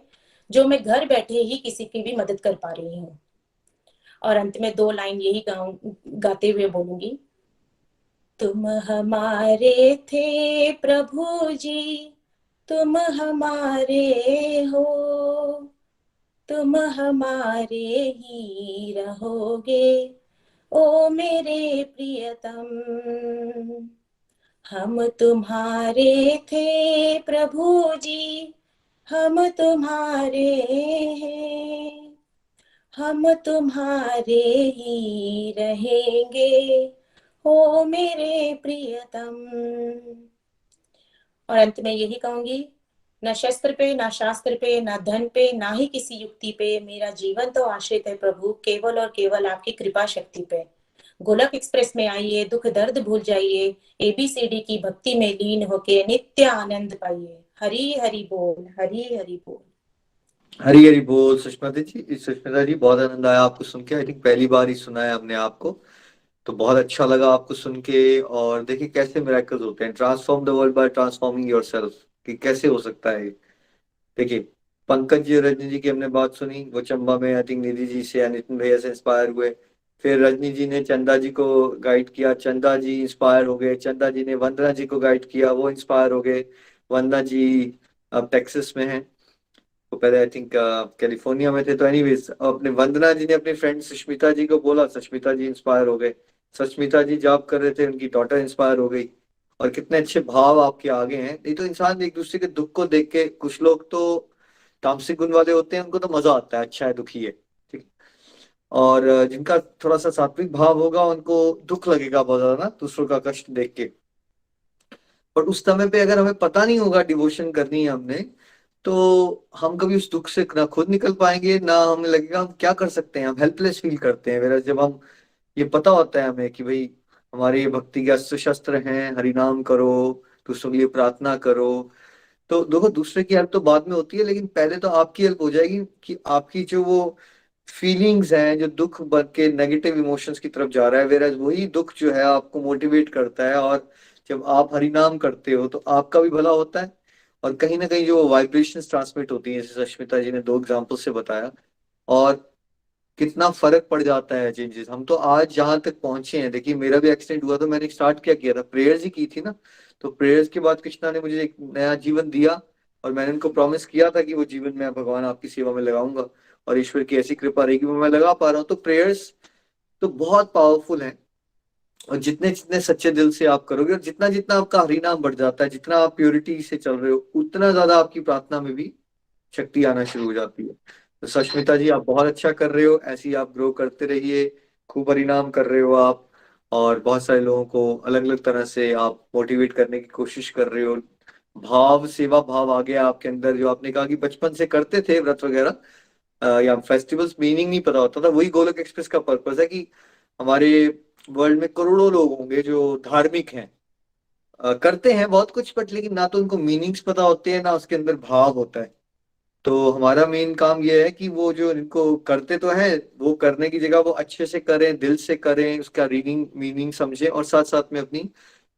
जो मैं घर बैठे ही किसी की भी मदद कर पा रही हूँ। और अंत में 2 लाइन यही गाते हुए बोलूंगी। तुम हमारे थे प्रभु जी, तुम हमारे हो, तुम हमारे ही रहोगे, ओ मेरे प्रियतम। हम तुम्हारे थे प्रभु जी, हम तुम्हारे हैं, हम तुम्हारे ही रहेंगे, ओ मेरे प्रियतम। और अंत में यही कहूंगी, न शस्त्र पे, ना शास्त्र पे, ना धन पे, ना ही किसी युक्ति पे, मेरा जीवन तो आश्रित है प्रभु केवल और केवल आपकी कृपा शक्ति पे। गोलक एक्सप्रेस में आइए, दुख दर्द भूल जाइए, ABCD की भक्ति में लीन होके नित्य आनंद पाइए। हरि हरि बोल, हरि हरि बोल। हरी हरी बोल सुष्मिता जी बहुत आनंद आया आपको सुन के। आई थिंक पहली बार ही सुना है हमने आपको, तो बहुत अच्छा लगा आपको सुन के। और देखिए कैसे मिराकल्स होते हैं, transform the world by transforming yourself, कि कैसे हो सकता है। देखिए पंकज जी और रजनी जी की हमने बात सुनी, वो चंबा में आई थिंक निधि जी से या नितिन भैया से इंस्पायर हुए। फिर रजनी जी ने चंदा जी को गाइड किया, चंदा जी इंस्पायर हो गए। चंदा जी ने वंदना जी को गाइड किया, वो इंस्पायर हो गए। वंदना जी अब टेक्सास में हैं, वो पहले आई थिंक कैलिफोर्निया में थे। तो एनीवेज अपने वंदना जी ने अपनी फ्रेंड सुष्मिता जी को बोला, सुष्मिता जी इंस्पायर हो गए। सुष्मिता जी जॉब कर रहे थे, उनकी डॉटर इंस्पायर हो गई। और कितने अच्छे भाव आपके आगे हैं। नहीं तो इंसान एक दूसरे के दुख को देख के, कुछ लोग तो तामसिक गुण वाले होते हैं, उनको तो मजा आता है, अच्छा है दुखी है, ठीक। और जिनका थोड़ा सा सात्विक भाव होगा उनको दुख लगेगा बहुत ज्यादा ना, दूसरों का कष्ट देख के। और उस समय पे अगर हमें पता नहीं होगा डिवोशन करनी है हमने, तो हम कभी उस दुख से ना खुद निकल पाएंगे, ना हमें लगेगा हम क्या कर सकते हैं, हम हेल्पलेस फील करते हैं। मेरा जब हम ये पता होता है हमें कि भाई हमारे ये भक्ति के अस्त्र शस्त्र हैं, हरि नाम करो, दूसरों के लिए प्रार्थना करो। तो देखो दूसरे की हेल्प तो बाद में होती है, लेकिन पहले तो आपकी हेल्प हो जाएगी कि आपकी जो वो फीलिंग्स हैं, जो दुख बन के नेगेटिव इमोशंस की तरफ जा रहा है, वेराज वही दुख जो है आपको मोटिवेट करता है। और जब आप हरि नाम करते हो तो आपका भी भला होता है, और कहीं ना कहीं जो वाइब्रेशंस ट्रांसमिट होती हैं, जैसे सुष्मिता जी ने 2 एग्जांपल से बताया। और कितना फर्क पड़ जाता है चेंजेस। हम तो आज जहां तक पहुंचे हैं, देखिए मेरा भी एक्सीडेंट हुआ तो मैंने स्टार्ट क्या किया था, प्रेयर्स ही की थी ना। तो प्रेयर्स के बाद कृष्णा ने मुझे एक नया जीवन दिया, और मैंने उनको प्रॉमिस किया था कि वो जीवन मैं भगवान आपकी सेवा में लगाऊंगा, और ईश्वर की ऐसी कृपा रहेगी वो मैं लगा पा रहा हूँ। तो प्रेयर्स तो बहुत पावरफुल है। और जितने जितने सच्चे दिल से आप करोगे और जितना जितना आपका हरिनाम बढ़ जाता है, जितना आप प्योरिटी से चल रहे हो, उतना ज्यादा आपकी प्रार्थना में भी शक्ति आना शुरू हो जाती है। तो सष्मिता जी, आप बहुत अच्छा कर रहे हो, ऐसे ही आप ग्रो करते रहिए, खूब हरिनाम कर रहे हो आप, और बहुत सारे लोगों को अलग अलग तरह से आप मोटिवेट करने की कोशिश कर रहे हो। भाव, सेवा भाव आ गया आपके अंदर, जो आपने कहा कि बचपन से करते थे व्रत वगैरह या फेस्टिवल्स, मीनिंग नहीं पता होता था। वही गोलोक एक्सप्रेस का पर्पस है कि हमारे वर्ल्ड में करोड़ों लोग होंगे जो धार्मिक हैं, करते हैं बहुत कुछ, बट लेकिन ना तो उनको मीनिंग्स पता होते हैं, ना उसके अंदर भाव होता है। तो हमारा मेन काम ये है कि वो जो इनको करते तो है, वो करने की जगह वो अच्छे से करें, दिल से करें, उसका रीडिंग मीनिंग समझें, और साथ साथ में अपनी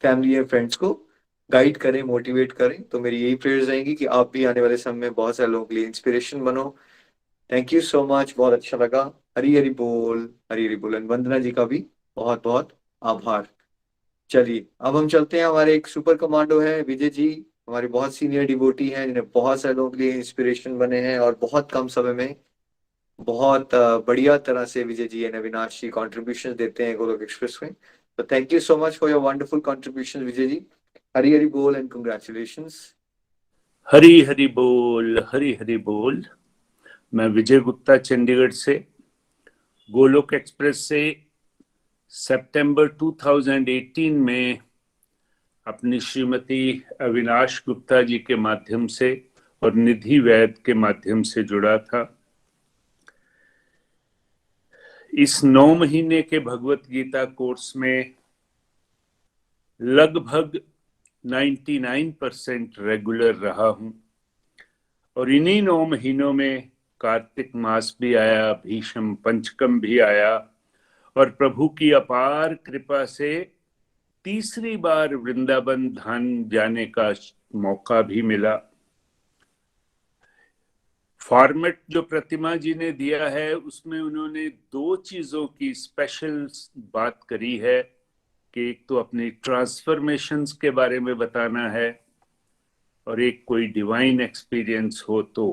फैमिली एंड फ्रेंड्स को गाइड करें, मोटिवेट करें। तो मेरी यही प्रेयर्स रहेंगी कि आप भी आने वाले समय में बहुत सारे लोगों के लिए इंस्पिरेशन बनो। थैंक यू सो मच, बहुत अच्छा लगा। हरी हरी बोल, हरी हरी बोल। And वंदना जी का भी बहुत बहुत आभार। चलिए अब हम चलते हैं, हमारे एक सुपर कमांडो है विजय जी, हमारे बहुत सीनियर डिवोटी हैं, जिन्हें बहुत सारे लोगों के लिए इंस्पिरेशन बने हैं, और बहुत कम समय में बहुत बढ़िया तरह से विजय जी एंड अविनाश जी कॉन्ट्रीब्यूशन देते हैं गोलोक एक्सप्रेस में। तो thank you so much for your wonderful contribution Vijay ji. Hari Hari बोल एंड कंग्रेचुलेशंस। हरी हरी बोल, हरी हरी बोल। मैं विजय गुप्ता चंडीगढ़ से गोलोक एक्सप्रेस से सितंबर 2018 में अपनी श्रीमती अविनाश गुप्ता जी के माध्यम से और निधि वैद के माध्यम से जुड़ा था। इस 9 महीने के भगवत गीता कोर्स में लगभग 99% रेगुलर रहा हूं, और इन्हीं 9 महीनों में कार्तिक मास भी आया, भीष्म पंचकम भी आया, और प्रभु की अपार कृपा से तीसरी बार वृंदावन धाम जाने का मौका भी मिला। फॉर्मेट जो प्रतिमा जी ने दिया है उसमें उन्होंने 2 चीजों की स्पेशल बात करी है कि एक तो अपनी ट्रांसफॉर्मेशंस के बारे में बताना है, और एक कोई डिवाइन एक्सपीरियंस हो तो।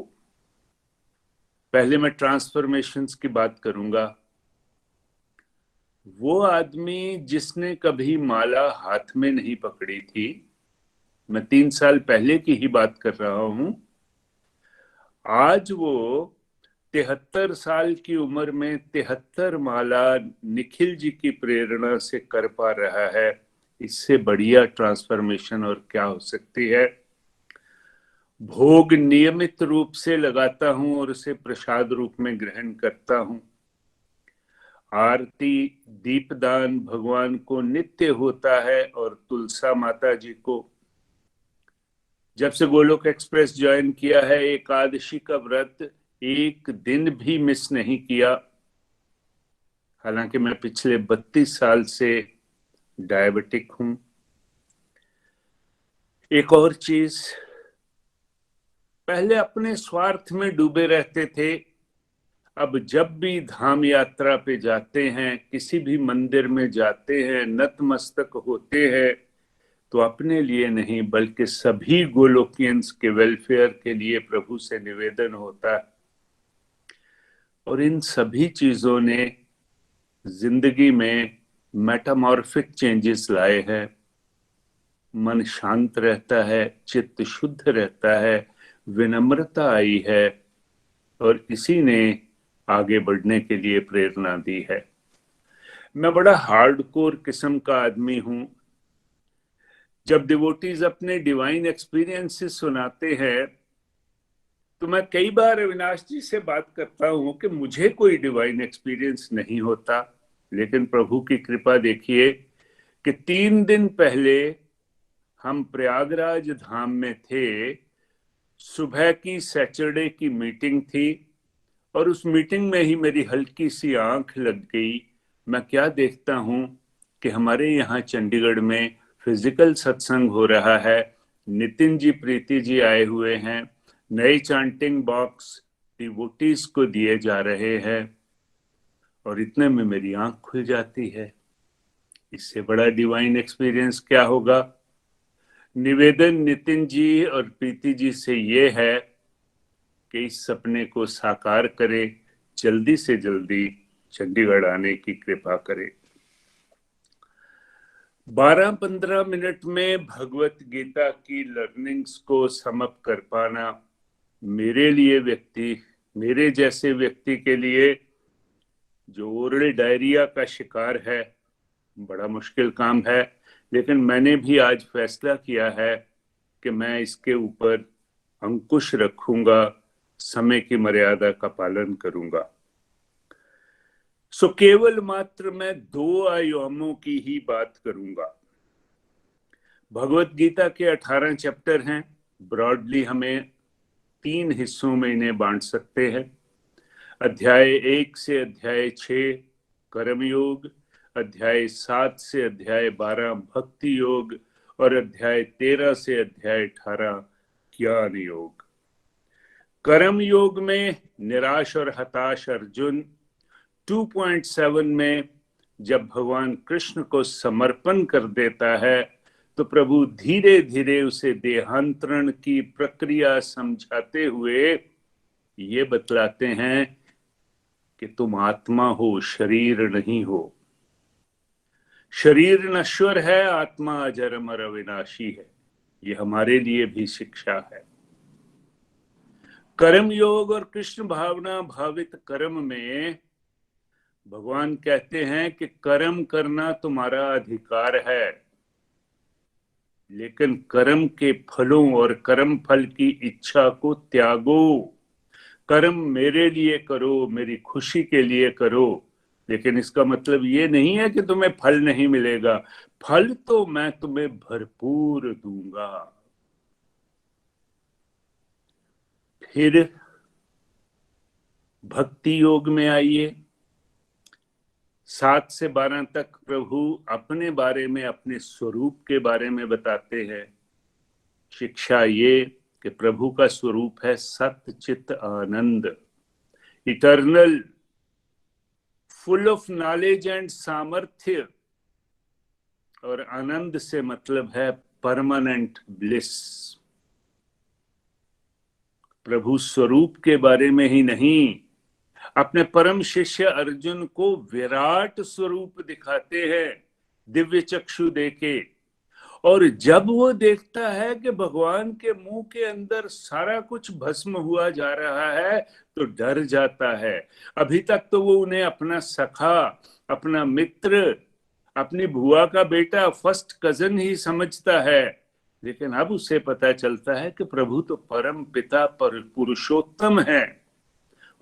पहले मैं ट्रांसफॉर्मेशंस की बात करूंगा। वो आदमी जिसने कभी माला हाथ में नहीं पकड़ी थी, मैं 3 साल पहले की ही बात कर रहा हूं, आज वो 73 साल की उम्र में 73 माला निखिल जी की प्रेरणा से कर पा रहा है। इससे बढ़िया ट्रांसफॉर्मेशन और क्या हो सकती है। भोग नियमित रूप से लगाता हूं और उसे प्रसाद रूप में ग्रहण करता हूं। आरती दीपदान भगवान को नित्य होता है, और तुलसा माता जी को। जब से गोलोक एक्सप्रेस ज्वाइन किया है, एकादशी का व्रत एक दिन भी मिस नहीं किया। हालांकि मैं पिछले 32 साल से डायबिटिक हूं। एक और चीज, पहले अपने स्वार्थ में डूबे रहते थे, अब जब भी धाम यात्रा पे जाते हैं, किसी भी मंदिर में जाते हैं, नतमस्तक होते हैं, तो अपने लिए नहीं बल्कि सभी गोलोकियंस के वेलफेयर के लिए प्रभु से निवेदन होता है। और इन सभी चीजों ने जिंदगी में मेटामॉर्फिक चेंजेस लाए हैं। मन शांत रहता है, चित्त शुद्ध रहता है, विनम्रता आई है, और इसी ने आगे बढ़ने के लिए प्रेरणा दी है। मैं बड़ा हार्डकोर किस्म का आदमी हूं। जब डिवोटीज अपने डिवाइन एक्सपीरियंसेस सुनाते हैं, तो मैं कई बार अविनाश जी से बात करता हूं कि मुझे कोई डिवाइन एक्सपीरियंस नहीं होता, लेकिन प्रभु की कृपा देखिए कि 3 दिन पहले हम प्रयागराज धाम में थे। सुबह की सैटरडे की मीटिंग थी, और उस मीटिंग में ही मेरी हल्की सी आंख लग गई। मैं क्या देखता हूं कि हमारे यहाँ चंडीगढ़ में फिजिकल सत्संग हो रहा है। नितिन जी, प्रीति जी आए हुए हैं। नए चांटिंग बॉक्स डिवोटीज को दिए जा रहे हैं, और इतने में मेरी आंख खुल जाती है। इससे बड़ा डिवाइन एक्सपीरियंस क्या होगा। निवेदन नितिन जी और प्रीति जी से ये है कि इस सपने को साकार करे, जल्दी से जल्दी चंडीगढ़ आने की कृपा करे। 12-15 मिनट में भगवत गीता की लर्निंग्स को समअप कर पाना मेरे जैसे व्यक्ति के लिए जो ओरल डायरिया का शिकार है बड़ा मुश्किल काम है। लेकिन मैंने भी आज फैसला किया है कि मैं इसके ऊपर अंकुश रखूंगा, समय की मर्यादा का पालन करूंगा। केवल मात्र मैं 2 आयामों की ही बात करूंगा। भगवत गीता के 18 चैप्टर हैं। ब्रॉडली हमें 3 हिस्सों में इन्हें बांट सकते हैं। अध्याय 1 से अध्याय 6 कर्मयोग, अध्याय 7 से अध्याय 12 भक्ति योग और अध्याय 13 से अध्याय 18 ज्ञान योग। कर्म योग में निराश और हताश अर्जुन, 2.7 में जब भगवान कृष्ण को समर्पण कर देता है तो प्रभु धीरे धीरे उसे देहांतरण की प्रक्रिया समझाते हुए ये बतलाते हैं कि तुम आत्मा हो, शरीर नहीं हो। शरीर नश्वर है, आत्मा अजर अमर अविनाशी है। ये हमारे लिए भी शिक्षा है। कर्म योग और कृष्ण भावना भावित कर्म में भगवान कहते हैं कि कर्म करना तुम्हारा अधिकार है, लेकिन कर्म के फलों और कर्म फल की इच्छा को त्यागो। कर्म मेरे लिए करो, मेरी खुशी के लिए करो, लेकिन इसका मतलब ये नहीं है कि तुम्हें फल नहीं मिलेगा। फल तो मैं तुम्हें भरपूर दूंगा। फिर भक्ति योग में आइए। 7 से 12 तक प्रभु अपने बारे में, अपने स्वरूप के बारे में बताते हैं। शिक्षा ये कि प्रभु का स्वरूप है सत्य चित आनंद, eternal, full of knowledge and सामर्थ्य। और आनंद से मतलब है परमानेंट ब्लिस। प्रभु स्वरूप के बारे में ही नहीं, अपने परम शिष्य अर्जुन को विराट स्वरूप दिखाते हैं दिव्य चक्षु देके। और जब वो देखता है कि भगवान के मुंह के अंदर सारा कुछ भस्म हुआ जा रहा है तो डर जाता है। अभी तक तो वो उन्हें अपना सखा, अपना मित्र, अपनी बुआ का बेटा, फर्स्ट कजन ही समझता है। लेकिन अब उसे पता चलता है कि प्रभु तो परम पिता पर पुरुषोत्तम है।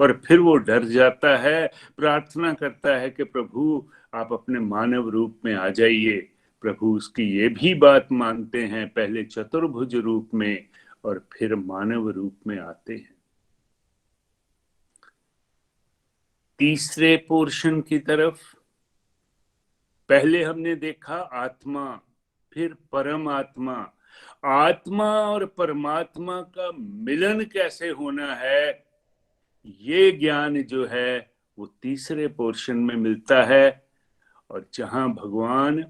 और फिर वो डर जाता है, प्रार्थना करता है कि प्रभु आप अपने मानव रूप में आ जाइए। प्रभु उसकी ये भी बात मानते हैं, पहले चतुर्भुज रूप में और फिर मानव रूप में आते हैं। तीसरे पोर्शन की तरफ, पहले हमने देखा आत्मा, फिर परमात्मा। आत्मा और परमात्मा का मिलन कैसे होना है, ये ज्ञान जो है वो तीसरे पोर्शन में मिलता है। और जहां भगवान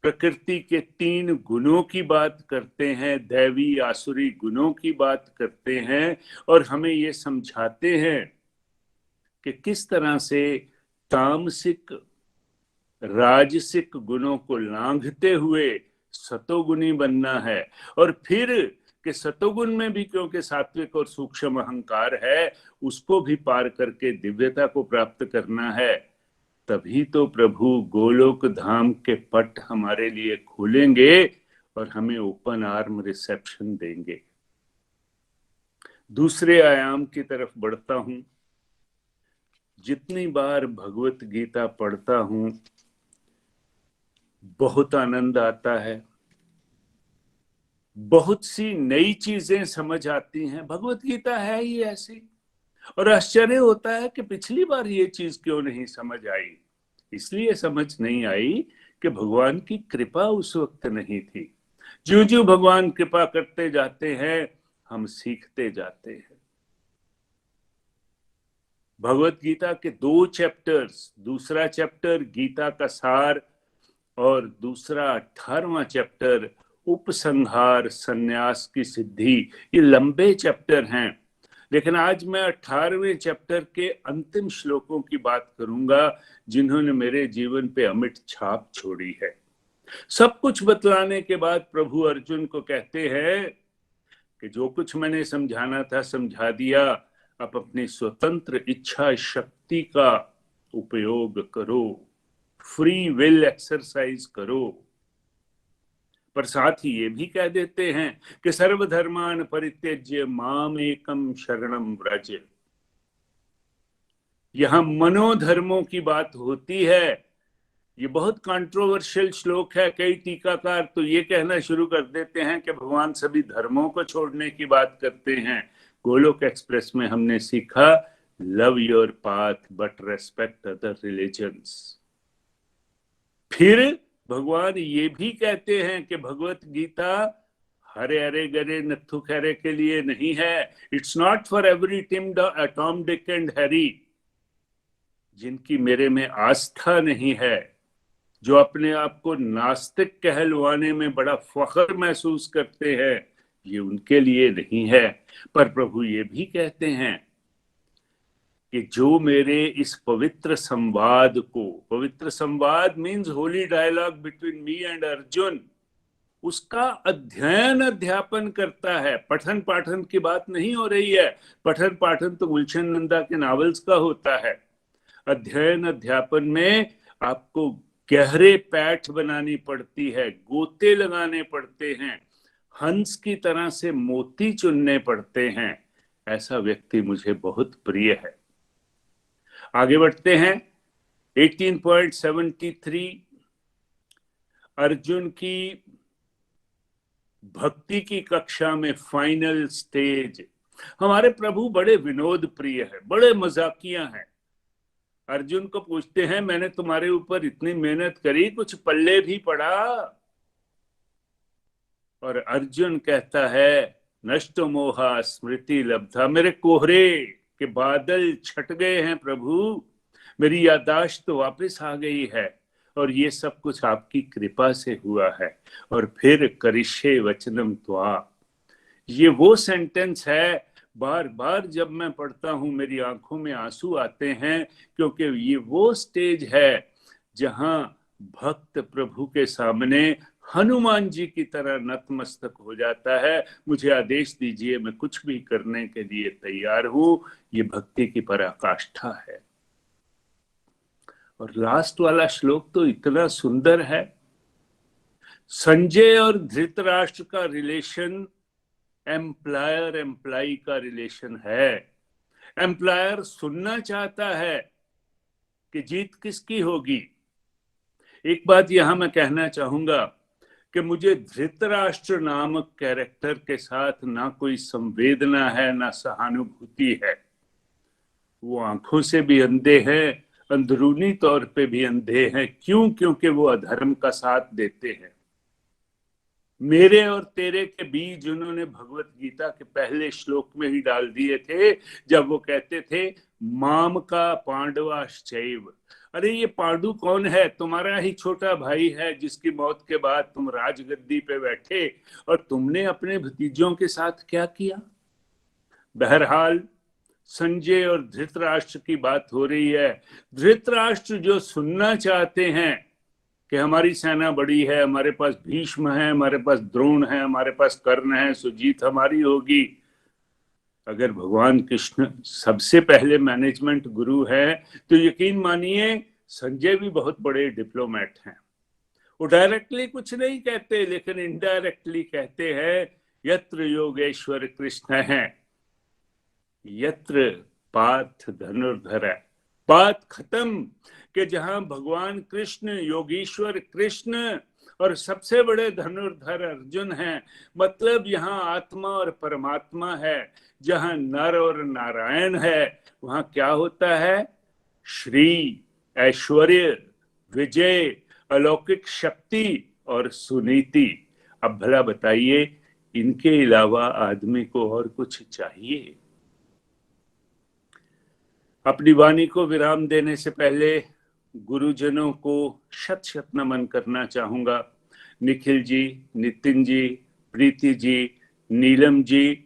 प्रकृति के 3 गुणों की बात करते हैं, दैवी आसुरी गुणों की बात करते हैं, और हमें ये समझाते हैं कि किस तरह से तामसिक राजसिक गुणों को लांघते हुए सतोगुणी बनना है। और फिर कि सतोगुण में भी क्योंकि सात्विक और सूक्ष्म अहंकार है, उसको भी पार करके दिव्यता को प्राप्त करना है। तभी तो प्रभु गोलोक धाम के पट हमारे लिए खोलेंगे और हमें ओपन आर्म रिसेप्शन देंगे। दूसरे आयाम की तरफ बढ़ता हूं। जितनी बार भगवत गीता पढ़ता हूं बहुत आनंद आता है, बहुत सी नई चीजें समझ आती हैं। भगवत गीता है ही ऐसी। और आश्चर्य होता है कि पिछली बार ये चीज क्यों नहीं समझ आई। इसलिए समझ नहीं आई कि भगवान की कृपा उस वक्त नहीं थी। जो जो भगवान कृपा करते जाते हैं हम सीखते जाते हैं। भगवत गीता के 2 चैप्टर्स, दूसरा चैप्टर गीता का सार और दूसरा 18वां चैप्टर उपसंहार संन्यास की सिद्धि, ये लंबे चैप्टर हैं। लेकिन आज मैं 18वें चैप्टर के अंतिम श्लोकों की बात करूंगा जिन्होंने मेरे जीवन पे अमिट छाप छोड़ी है। सब कुछ बतलाने के बाद प्रभु अर्जुन को कहते हैं कि जो कुछ मैंने समझाना था समझा दिया, अब अपनी स्वतंत्र इच्छा शक्ति का उपयोग करो, फ्री विल एक्सरसाइज करो। पर साथ ही ये भी कह देते हैं कि सर्वधर्मान परित्यज्य माम एकम शरणम व्रज। यहां मनोधर्मों की बात होती है। ये बहुत कंट्रोवर्शियल श्लोक है। कई टीकाकार तो ये कहना शुरू कर देते हैं कि भगवान सभी धर्मों को छोड़ने की बात करते हैं। गोलोक एक्सप्रेस में हमने सीखा, love your path but respect other religions. फिर भगवान ये भी कहते हैं कि भगवत गीता हरे हरे गरे नत्थु खैरे के लिए नहीं है। It's not for every Tom Dick and Harry. जिनकी मेरे में आस्था नहीं है, जो अपने आप को नास्तिक कहलवाने में बड़ा फख्र महसूस करते हैं, ये उनके लिए नहीं है। पर प्रभु ये भी कहते हैं कि जो मेरे इस पवित्र संवाद को, पवित्र संवाद means holy dialogue between me and Arjun, उसका अध्ययन अध्यापन करता है। पठन पाठन की बात नहीं हो रही है। पठन पाठन तो गुलशन नंदा के नॉवेल्स का होता है। अध्ययन अध्यापन में आपको गहरे पैठ बनानी पड़ती है, गोते लगाने पड़ते हैं, हंस की तरह से मोती चुनने पड़ते हैं। ऐसा व्यक्ति मुझे बहुत प्रिय है। आगे बढ़ते हैं। 18.73 अर्जुन की भक्ति की कक्षा में फाइनल स्टेज। हमारे प्रभु बड़े विनोद प्रिय है, बड़े मजाकिया हैं। अर्जुन को पूछते हैं, मैंने तुम्हारे ऊपर इतनी मेहनत करी, कुछ पल्ले भी पड़ा? और अर्जुन कहता है, नष्ट मोहा स्मृति लब्धा। मेरे कोहरे के बादल छट गए हैं प्रभु, मेरी याददाश्त तो वापस आ गई है, और ये सब कुछ आपकी कृपा से हुआ है। और फिर करिष्ये वचनम त्वा। ये वो सेंटेंस है, बार बार जब मैं पढ़ता हूं मेरी आंखों में आंसू आते हैं, क्योंकि ये वो स्टेज है जहां भक्त प्रभु के सामने हनुमान जी की तरह नतमस्तक हो जाता है। मुझे आदेश दीजिए, मैं कुछ भी करने के लिए तैयार हूं। ये भक्ति की पराकाष्ठा है। और लास्ट वाला श्लोक तो इतना सुंदर है। संजय और धृतराष्ट्र का रिलेशन एम्प्लॉयर एम्प्लॉई का रिलेशन है। एम्प्लॉयर सुनना चाहता है कि जीत किसकी होगी। एक बात यहां मैं कहना चाहूंगा कि मुझे धृतराष्ट्र नामक कैरेक्टर के साथ ना कोई संवेदना है, ना सहानुभूति है। वो आंखों से भी अंधे हैं, अंदरूनी तौर पे भी अंधे हैं। क्यों? क्योंकि वो अधर्म का साथ देते हैं। मेरे और तेरे के बीज उन्होंने भगवत गीता के पहले श्लोक में ही डाल दिए थे, जब वो कहते थे माम का पांडवाश्चैव। अरे ये पांडु कौन है? तुम्हारा ही छोटा भाई है, जिसकी मौत के बाद तुम राजगद्दी पे बैठे, और तुमने अपने भतीजों के साथ क्या किया? बहरहाल संजय और धृतराष्ट्र की बात हो रही है। धृतराष्ट्र जो सुनना चाहते हैं कि हमारी सेना बड़ी है, हमारे पास भीष्म है, हमारे पास द्रोण है, हमारे पास कर्ण है, सो जीत हमारी होगी। अगर भगवान कृष्ण सबसे पहले मैनेजमेंट गुरु है, तो यकीन मानिए संजय भी बहुत बड़े डिप्लोमेट हैं। वो डायरेक्टली कुछ नहीं कहते, लेकिन इनडायरेक्टली कहते हैं, यत्र योगेश्वर कृष्ण है यत्र पार्थ धनुर्धर। बात खत्म कि जहां भगवान कृष्ण, योगीश्वर कृष्ण और सबसे बड़े धनुर्धर अर्जुन हैं, मतलब यहाँ आत्मा और परमात्मा है। जहां नर और नारायण है, वहां क्या होता है? श्री, ऐश्वर्य, विजय, अलौकिक शक्ति और सुनीति। अब भला बताइए, इनके अलावा आदमी को और कुछ चाहिए? अपनी वाणी को विराम देने से पहले गुरुजनों को शत शत नमन करना चाहूंगा। निखिल जी, नितिन जी, प्रीति जी, नीलम जी,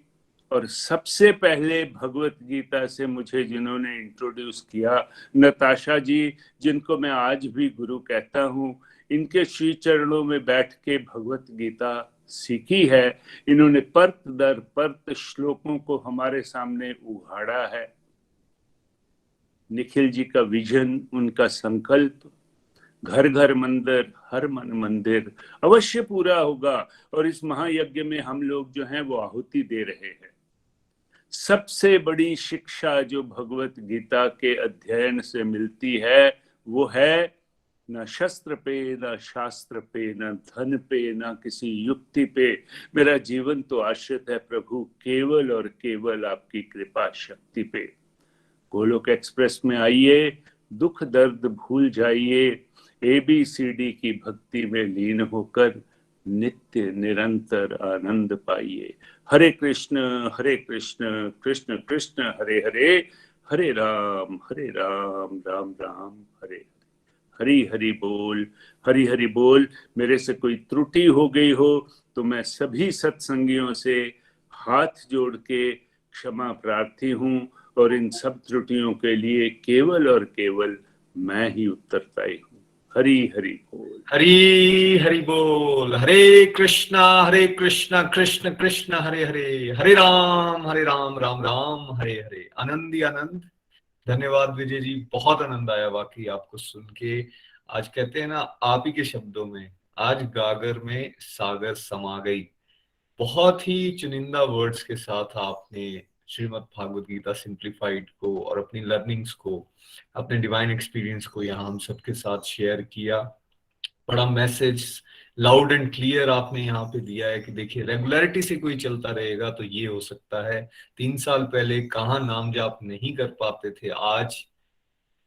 और सबसे पहले भगवत गीता से मुझे जिन्होंने इंट्रोड्यूस किया, नताशा जी, जिनको मैं आज भी गुरु कहता हूँ, इनके श्री चरणों में बैठ के भगवत गीता सीखी है। इन्होंने परत दर परत श्लोकों को हमारे सामने उघाड़ा है। निखिल जी का विजन, उनका संकल्प, घर घर मंदिर, हर मन मंदिर अवश्य पूरा होगा। और इस महायज्ञ में हम लोग जो हैं वो आहुति दे रहे हैं। सबसे बड़ी शिक्षा जो भगवत गीता के अध्ययन से मिलती है वो है न शस्त्र पे, न शास्त्र पे, न धन पे, न किसी युक्ति पे। मेरा जीवन तो आश्रित है प्रभु केवल और केवल आपकी कृपा शक्ति पे। गोलोक एक्सप्रेस में आइए, दुख दर्द भूल जाइए, ABCD की भक्ति में लीन होकर नित्य निरंतर आनंद पाइए। हरे कृष्ण कृष्ण कृष्ण हरे हरे, हरे राम राम राम हरे। हरि हरि बोल, हरि हरि बोल। मेरे से कोई त्रुटि हो गई हो तो मैं सभी सत्संगियों से हाथ जोड़ के क्षमा प्रार्थी हूँ, और इन सब त्रुटियों के लिए केवल और केवल मैं ही उत्तरदायी हूँ। हरि हरि बोल, हरि हरि बोल। हरे कृष्णा कृष्ण कृष्ण हरे हरे, हरे राम राम राम हरे हरे। आनंद ही आनंद। धन्यवाद विजय जी, बहुत आनंद आया वाकई आपको सुन के। आज कहते हैं ना, आप ही के शब्दों में, आज गागर में सागर समा गई। बहुत ही चुनिंदा वर्ड्स के साथ आपने श्रीमद् भागवत गीता सिंप्लीफाइड को और अपनी लर्निंग्स को, अपने डिवाइन एक्सपीरियंस को यहाँ हम सबके साथ शेयर किया। बड़ा मैसेज लाउड एंड क्लियर आपने यहाँ पे दिया है कि देखिए, रेगुलरिटी से कोई चलता रहेगा तो ये हो सकता है। 3 साल पहले कहाँ नाम जाप नहीं कर पाते थे, आज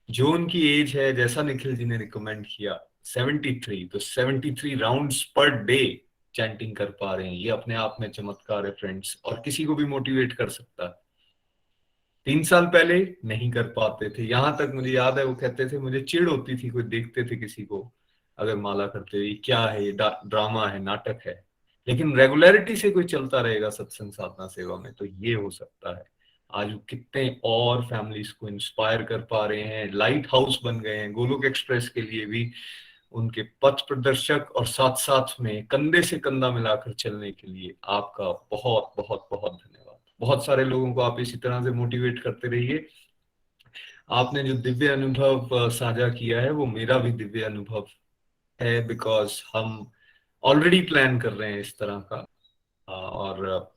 जो उनकी एज है, जैसा निखिल जी ने रिकमेंड किया 73, तो 73 राउंड्स पर डे चैंटिंग कर पा रहे हैं। ये अपने आप में चमत्कार है फ्रेंड्स, और किसी को भी मोटिवेट कर सकता है। 3 साल पहले नहीं कर पाते थे। यहां तक मुझे याद है वो कहते थे, मुझे चिढ़ होती थी कोई देखते थे किसी को अगर माला करते हुए, क्या है ये, ड्रामा है, नाटक है। लेकिन रेगुलरिटी से कोई चलता रहेगा सत्संग साधना सेवा में तो ये हो सकता है। आज वो कितने और फैमिलीज को इंस्पायर कर पा रहे हैं, लाइट हाउस बन गए हैं गोलोक एक्सप्रेस के लिए भी, उनके पथ प्रदर्शक, और साथ साथ में कंधे से कंधा मिलाकर चलने के लिए आपका बहुत बहुत बहुत धन्यवाद। बहुत सारे लोगों को आप इसी तरह से मोटिवेट करते रहिए। आपने जो दिव्य अनुभव साझा किया है वो मेरा भी दिव्य अनुभव है, बिकॉज हम ऑलरेडी प्लान कर रहे हैं इस तरह का, और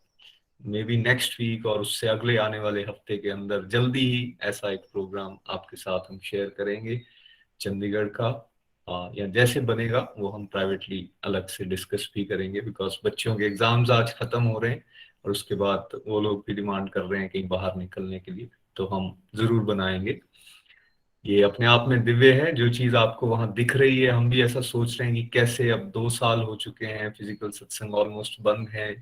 मे बी नेक्स्ट वीक और उससे अगले आने वाले हफ्ते के अंदर जल्दी ही ऐसा एक प्रोग्राम आपके साथ हम शेयर करेंगे चंडीगढ़ का, या जैसे बनेगा वो हम प्राइवेटली अलग से डिस्कस भी करेंगे, बिकॉज बच्चों के एग्जाम्स आज खत्म हो रहे हैं और उसके बाद वो लोग भी डिमांड कर रहे हैं कहीं बाहर निकलने के लिए, तो हम जरूर बनाएंगे। ये अपने आप में दिव्य है जो चीज आपको वहां दिख रही है। हम भी ऐसा सोच रहे हैं कि कैसे, अब 2 साल हो चुके हैं, फिजिकल सत्संग ऑलमोस्ट बंद है।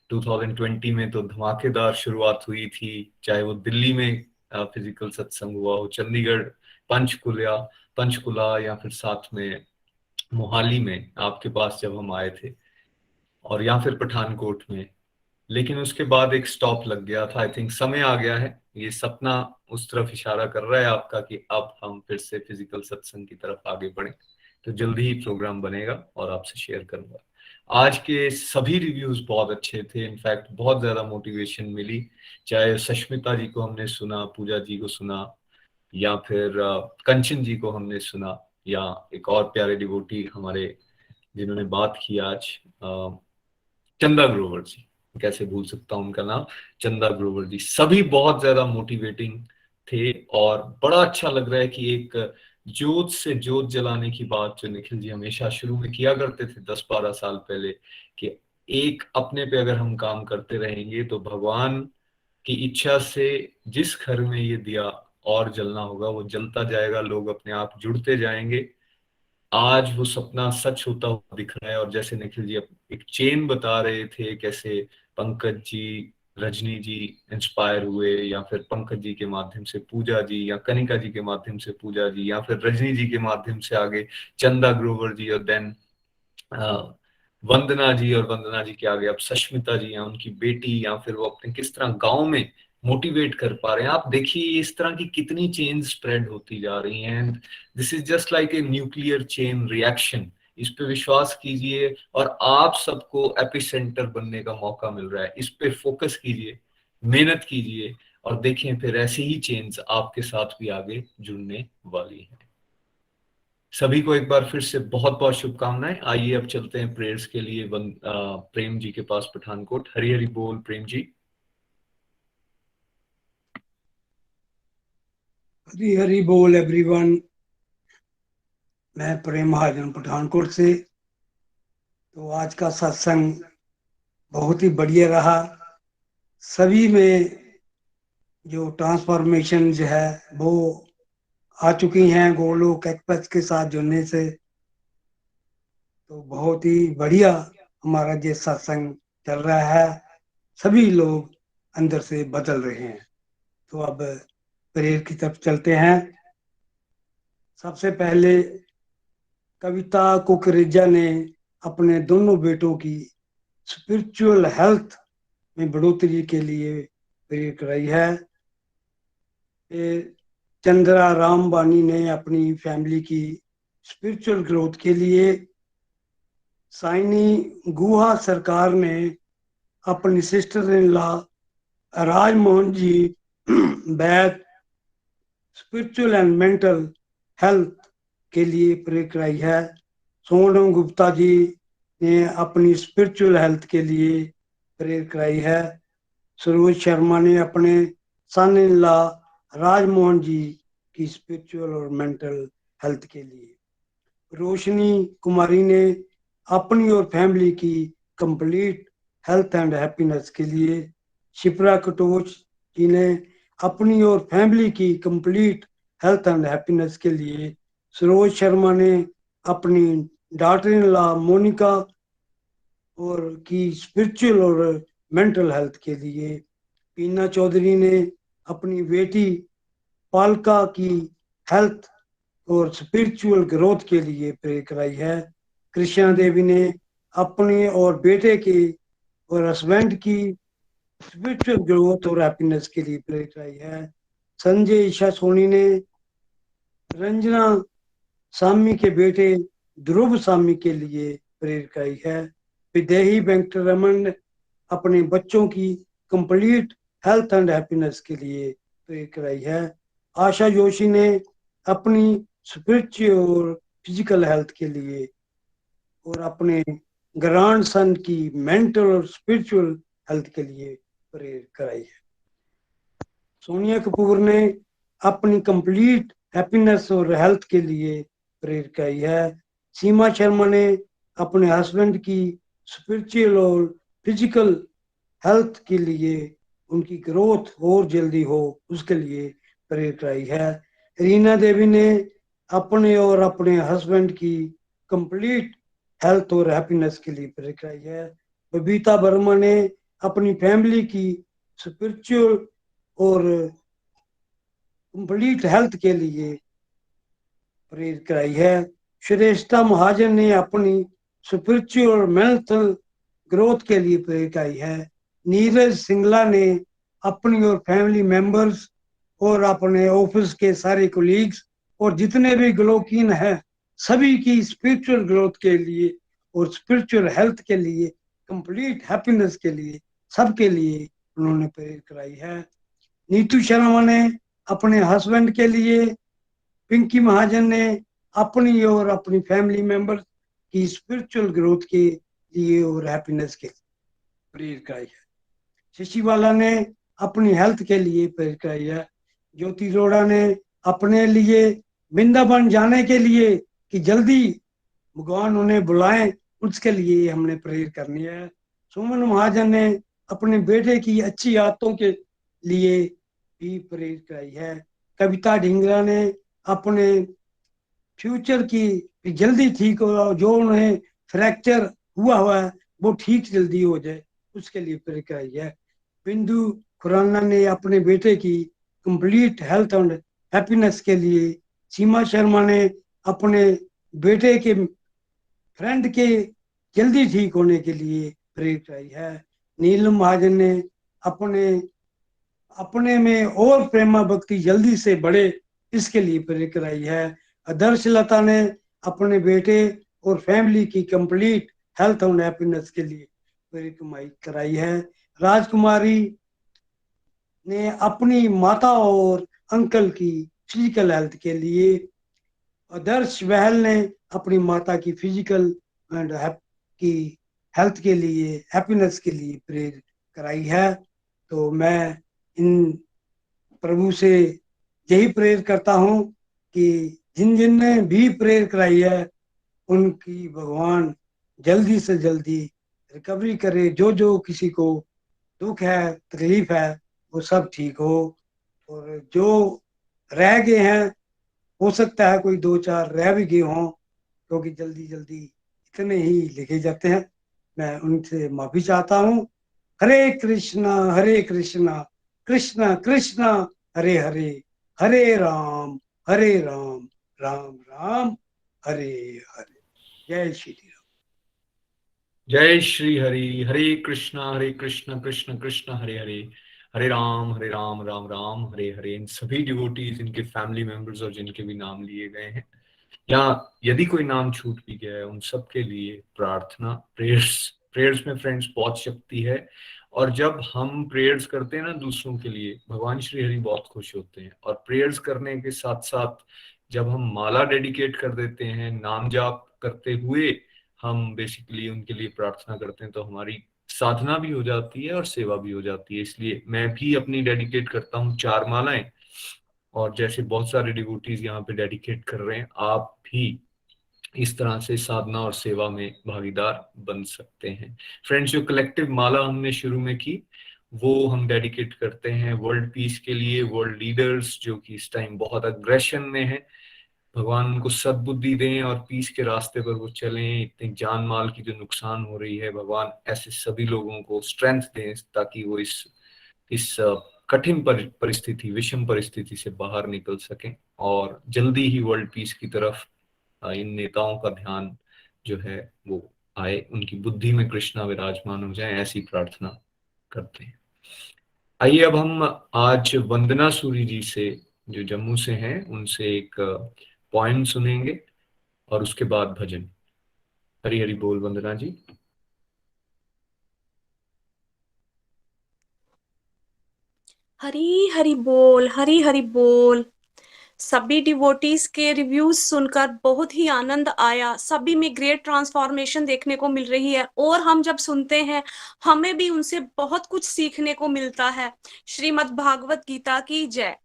2020 में तो धमाकेदार शुरुआत हुई थी, चाहे वो दिल्ली में फिजिकल सत्संग हुआ हो, चंडीगढ़, पंचकुला या फिर साथ में मोहाली में आपके पास जब हम आए थे, और या फिर पठानकोट में। लेकिन उसके बाद एक स्टॉप लग गया था। आई थिंक समय आ गया है, ये सपना उस तरफ इशारा कर रहा है आपका कि अब हम फिर से फिजिकल सत्संग की तरफ आगे बढ़ें। तो जल्दी ही प्रोग्राम बनेगा और आपसे शेयर करूंगा। आज के सभी रिव्यूज बहुत अच्छे थे, इनफैक्ट बहुत ज्यादा मोटिवेशन मिली। चाहे सष्मिता जी को हमने सुना, पूजा जी को सुना, या फिर कंचन जी को हमने सुना, या एक और प्यारे डिवोटी हमारे जिन्होंने बात की आज, चंदा ग्रोवर जी, कैसे भूल सकता हूं उनका नाम, चंदा ग्रोवर जी। सभी बहुत ज्यादा मोटिवेटिंग थे, और बड़ा अच्छा लग रहा है कि एक जोत से जोत जलाने की बात जो निखिल जी हमेशा शुरू में किया करते थे 10-12 साल पहले, कि एक अपने पे अगर हम काम करते रहेंगे तो भगवान की इच्छा से जिस घर में ये दिया और जलना होगा वो जलता जाएगा, लोग अपने आप जुड़ते जाएंगे। आज वो सपना सच होता हुआ दिख रहा है। और जैसे निखिल जी एक चेन बता रहे थे, कैसे पंकज जी, रजनी जी इंस्पायर हुए, या फिर पंकज जी के माध्यम से पूजा जी, या कनिका जी के माध्यम से पूजा जी, या फिर रजनी जी के माध्यम से आगे चंदा ग्रोवर जी, और देन वंदना जी, और वंदना जी के आगे अब सष्मिता जी हैं, उनकी बेटी, या फिर वो अपने किस तरह गांव में मोटिवेट कर पा रहे हैं। आप देखिए इस तरह की कितनी चेन स्प्रेड होती जा रही हैं, and this is just like a nuclear chain reaction. इस पे विश्वास कीजिए और आप सबको एपिसेंटर बनने का मौका मिल रहा है। इस पे फोकस कीजिए, मेहनत कीजिए, और देखें फिर ऐसी ही चेन्स आपके साथ भी आगे जुड़ने वाली हैं। सभी को एक बार फिर से बहुत बहुत शुभकामनाएं। आइए अब चलते हैं प्रेयर्स के लिए प्रेम जी के पास पठानकोट। हरी हरी बोल प्रेम जी। हरी हरी बोल एवरीवन। मैं प्रेम महाजन पठानकोट से। तो आज का सत्संग बहुत ही बढ़िया रहा। सभी में जो ट्रांसफॉर्मेशन जो है वो आ चुकी हैं गोलोक एक्सप्रेस के साथ जुड़ने से। तो बहुत ही बढ़िया हमारा ये सत्संग चल रहा है। सभी लोग अंदर से बदल रहे हैं। तो अब प्रेयर की तरफ चलते हैं। सबसे पहले कविता कुकरेजा ने अपने दोनों बेटों की स्पिरिचुअल हेल्थ में बढ़ोतरी के लिए प्रेयर कराई है। चंद्रा रामबानी ने अपनी फैमिली की स्पिरिचुअल ग्रोथ के लिए, साइनी गुहा सरकार ने अपनी sister in law Rajmohan ji Baid spiritual and mental health के लिए प्रेयर कराई है। सोनम गुप्ता जी ने अपनी स्पिरिचुअल हेल्थ के लिए प्रेयर कराई है। सरोज शर्मा ने अपने सन इन लॉ राजमोहन जी की स्पिरिचुअल और मेंटल हेल्थ के लिए। रोशनी कुमारी ने अपनी और फैमिली की कंप्लीट हेल्थ एंड हैप्पीनेस के लिए। शिप्रा कटोच जी ने अपनी और फैमिली की कंप्लीट हेल्थ एंड हैप्पीनेस के लिए। सरोज शर्मा ने अपनी डॉटर इन लॉ मोनिका और की स्पिरिचुअल और मेंटल हेल्थ के लिए। पीना चौधरी ने अपनी बेटी पालका की हेल्थ और स्पिरिचुअल ग्रोथ के लिए प्रेयर कराई है। कृष्णा देवी ने अपने और बेटे के और हस्बैंड की स्पिरिचुअल ग्रोथ और हैप्पीनेस के लिए प्रेयर कराई है। संजय ईशा सोनी ने रंजना सामी के बेटे ध्रुव सामी के लिए प्रेयर कराई है। विदेही वेंकटरमन ने अपने बच्चों की कंप्लीट हेल्थ एंड हैप्पीनेस के लिए प्रेयर कराई है। आशा जोशी ने अपनी स्पिरिचुअल और फिजिकल हेल्थ के लिए और अपने ग्रैंड सन की मेंटल और स्पिरिचुअल हेल्थ के लिए प्रेयर कराई है। सोनिया कपूर ने अपनी कंप्लीट हैप्पीनेस और हेल्थ के लिए प्रेयर कराई है। सीमा शर्मा ने अपने हस्बैंड की स्पिरिचुअल और फिजिकल हेल्थ के लिए, उनकी ग्रोथ और जल्दी हो उसके लिए प्रेयर कराई है। रीना देवी ने अपने और अपने हस्बैंड की कंप्लीट हेल्थ और हैप्पीनेस के लिए प्रेयर कराई है। बबीता वर्मा ने अपनी फैमिली की स्पिरिचुअल और कंप्लीट हेल्थ के लिए प्रेयर कराई है। श्रेष्ठा महाजन ने अपनी स्पिरिचुअल और मेंटल ग्रोथ के लिए प्रेयर कराई है। नीरज सिंगला ने अपनी और फैमिली मेंबर्स और अपने ऑफिस के सारे कोलीग्स और जितने भी ग्लोकीन हैं सभी की स्पिरिचुअल ग्रोथ के लिए और स्पिरिचुअल हेल्थ के लिए, कंप्लीट हैप्पीनेस के लिए, सबके लिए उन्होंने प्रेयर कराई है। नीतू शर्मा ने अपने हस्बैंड के लिए, पिंकी महाजन ने अपनी और अपनी फैमिली मेंबर्स की स्पिरिचुअल ग्रोथ के लिए और हैप्पीनेस के प्रेयर कराई है। शशिवाला ने अपनी हेल्थ के लिए प्रेयर कराई है। ज्योति रोड़ा ने अपने लिए वृंदावन जाने के लिए कि जल्दी भगवान उन्हें बुलाएं उसके लिए हमने प्रेयर करनी है। सुमन महाजन ने अपने बेटे की अच्छी आदतों के लिए भी प्रेयर कराई है। कविता ढींगरा ने अपने फ्यूचर की जल्दी ठीक हो, जो उन्हें फ्रैक्चर हुआ है वो ठीक जल्दी हो जाए उसके लिए प्रेयर कराई है। बिंदु खुराना ने अपने बेटे की कंप्लीट हेल्थ एंड हैप्पीनेस के लिए। सीमा शर्मा ने अपने बेटे के फ्रेंड के जल्दी ठीक होने के लिए प्रेरित कराई है। नीलम महाजन ने अपने में और प्रेमा भक्ति जल्दी से बढ़े, इसके लिए प्रेरित कराई है। आदर्श लता ने अपने बेटे और फैमिली की कंप्लीट हेल्थ एंड हैप्पीनेस के लिए प्रेरित कराई है। राजकुमारी ने अपनी माता और अंकल की फिजिकल हेल्थ के लिए, आदर्श बहल ने अपनी माता की फिजिकल एंड की हेल्थ के लिए, हैप्पीनेस के लिए प्रेरित कराई है। तो मैं इन प्रभु से यही प्रेयर करता हूँ कि जिन जिन ने भी प्रेयर कराई है उनकी भगवान जल्दी से जल्दी रिकवरी करे। जो जो किसी को दुख है, तकलीफ है, वो सब ठीक हो। और जो रह गए हैं, हो सकता है कोई 2-4 रह भी गए हों, क्योंकि जल्दी जल्दी इतने ही लिखे जाते हैं। मैं उनसे माफी चाहता हूँ। हरे कृष्णा कृष्णा कृष्णा हरे हरे, हरे राम राम राम हरे हरे। जय श्री राम। जय श्री हरि। हरे कृष्णा कृष्ण कृष्ण हरे हरे, हरे राम राम राम हरे हरे। इन सभी डिवोटीज, इनके फैमिली मेंबर्स और जिनके भी नाम लिए गए हैं, या यदि कोई नाम छूट भी गया है, उन सब के लिए प्रार्थना। प्रेयर्स में फ्रेंड्स बहुत शक्ति है, और जब हम प्रेयर्स करते हैं ना दूसरों के लिए, भगवान श्री हरि बहुत खुश होते हैं। और प्रेयर्स करने के साथ साथ जब हम माला डेडिकेट कर देते हैं, नाम जाप करते हुए हम बेसिकली उनके लिए प्रार्थना करते हैं, तो हमारी साधना भी हो जाती है और सेवा भी हो जाती है। इसलिए मैं भी अपनी डेडिकेट करता हूँ 4 मालाएं, और जैसे बहुत सारे डिवोटीज यहाँ पे डेडिकेट कर रहे हैं, आप भी इस तरह से साधना और सेवा में भागीदार बन सकते हैं। फ्रेंड्स, जो कलेक्टिव माला हमने शुरू में की, वो हम डेडिकेट करते हैं वर्ल्ड पीस के लिए। वर्ल्ड लीडर्स जो कि इस टाइम बहुत अग्रेशन में है, भगवान उनको सद्बुद्धि दें और पीस के रास्ते पर वो चलें। इतनी जान माल की जो नुकसान हो रही है, भगवान ऐसे सभी लोगों को स्ट्रेंथ दें ताकि वो इस कठिन परिस्थिति, विषम परिस्थिति से बाहर निकल सकें, और जल्दी ही वर्ल्ड पीस की तरफ इन नेताओं का ध्यान जो है वो आए, उनकी बुद्धि में कृष्णा विराजमान हो जाए, ऐसी प्रार्थना करते हैं। आइए अब हम आज वंदना सूरी जी से, जो जम्मू से हैं, उनसे एक पॉइंट सुनेंगे और उसके बाद भजन। हरि हरि बोल वंदना जी। हरी हरी बोल, हरी हरी बोल। सभी डिवोटीज के रिव्यूज सुनकर बहुत ही आनंद आया। सभी में ग्रेट ट्रांसफॉर्मेशन देखने को मिल रही है, और हम जब सुनते हैं हमें भी उनसे बहुत कुछ सीखने को मिलता है। श्रीमद् भागवत गीता की जय।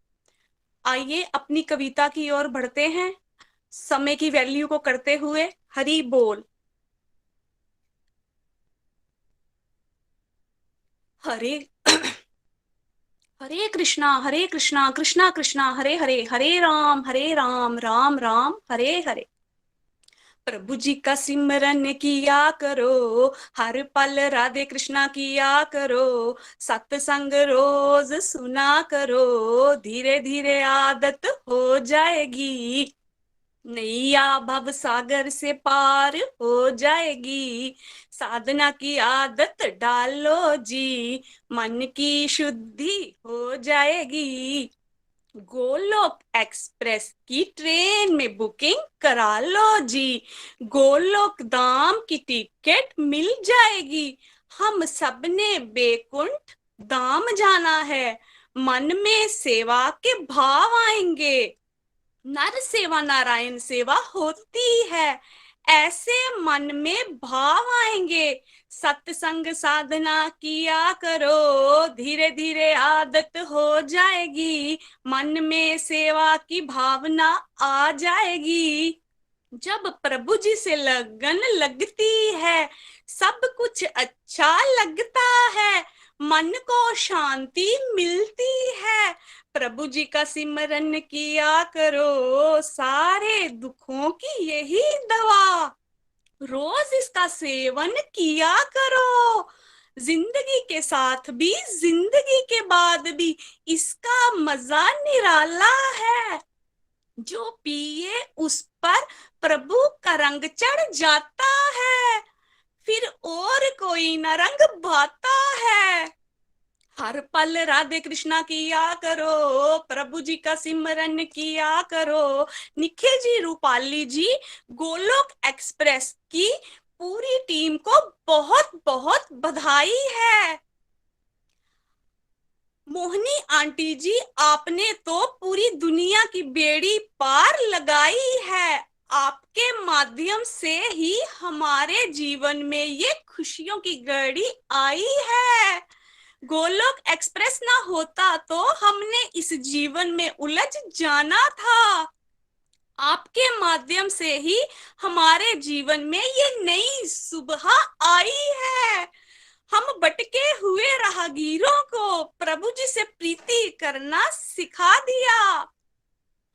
आइए अपनी कविता की ओर बढ़ते हैं, समय की वैल्यू को करते हुए। हरि बोल। हरे कृष्णा कृष्णा कृष्णा हरे हरे, हरे राम राम राम हरे हरे। प्रभु जी का सिमरन किया करो, हर पल राधे कृष्णा किया करो। सत्संग रोज सुना करो, धीरे धीरे आदत हो जाएगी। नैया भव सागर से पार हो जाएगी। साधना की आदत डालो जी, मन की शुद्धि हो जाएगी। गोलोक एक्सप्रेस की ट्रेन में बुकिंग करा लो जी, गोलोक धाम की टिकट मिल जाएगी। हम सबने बैकुंठ धाम जाना है, मन में सेवा के भाव आएंगे। नर सेवा नारायण सेवा होती है, ऐसे मन में भाव आएंगे। सत्संग साधना किया करो, धीरे धीरे आदत हो जाएगी। मन में सेवा की भावना आ जाएगी। जब प्रभु जी से लगन लगती है, सब कुछ अच्छा लगता है, मन को शांति मिलती है। प्रभु जी का सिमरन किया करो, सारे दुखों की यही दवा। रोज इसका सेवन किया करो, जिंदगी के साथ भी जिंदगी के बाद भी इसका मजा निराला है। जो पिए उस पर प्रभु का रंग चढ़ जाता है, फिर और कोई न रंग भाता है। हर पल राधे कृष्णा किया करो, प्रभु जी का सिमरन किया करो। निखिल जी, रूपाली जी, गोलोक एक्सप्रेस की पूरी टीम को बहुत बहुत बधाई है। मोहिनी आंटी जी, आपने तो पूरी दुनिया की बेड़ी पार लगाई है। आपके माध्यम से ही हमारे जीवन में ये खुशियों की घड़ी आई है। गोलोक एक्सप्रेस ना होता तो हमने इस जीवन में उलझ जाना था। आपके माध्यम से ही हमारे जीवन में ये नई सुबह आई है। हम भटके हुए राहगीरों को प्रभु जी से प्रीति करना सिखा दिया।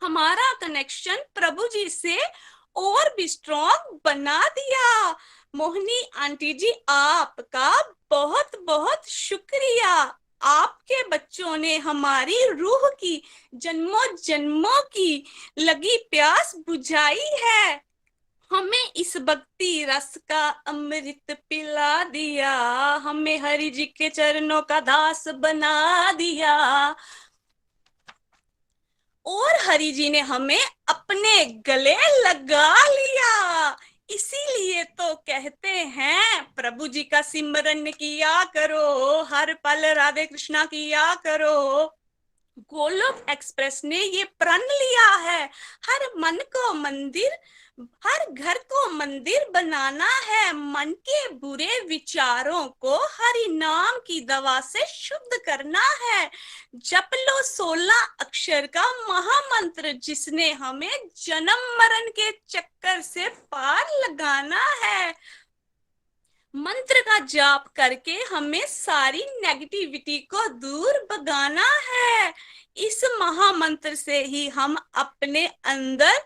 हमारा कनेक्शन प्रभु जी से और भी स्ट्रॉन्ग बना दिया। मोहिनी आंटी जी, आपका बहुत बहुत शुक्रिया। आपके बच्चों ने हमारी रूह की जन्मों जन्मों की लगी प्यास बुझाई है। हमें इस भक्ति रस का अमृत पिला दिया। हमें हरि जी के चरणों का दास बना दिया। और हरि जी ने हमें अपने गले लगा लिया। इसीलिए तो कहते हैं प्रभु जी का सिमरन किया करो, हर पल राधे कृष्णा किया करो। गोलोक एक्सप्रेस ने ये प्रण लिया है, हर मन को मंदिर, हर घर को मंदिर बनाना है। मन के बुरे विचारों को हरि नाम की दवा से शुद्ध करना है। जप लो 16 अक्षर का महामंत्र, जिसने हमें जन्म मरण के चक्कर से पार लगाना है। मंत्र का जाप करके हमें सारी नेगेटिविटी को दूर भगाना है। इस महामंत्र से ही हम अपने अंदर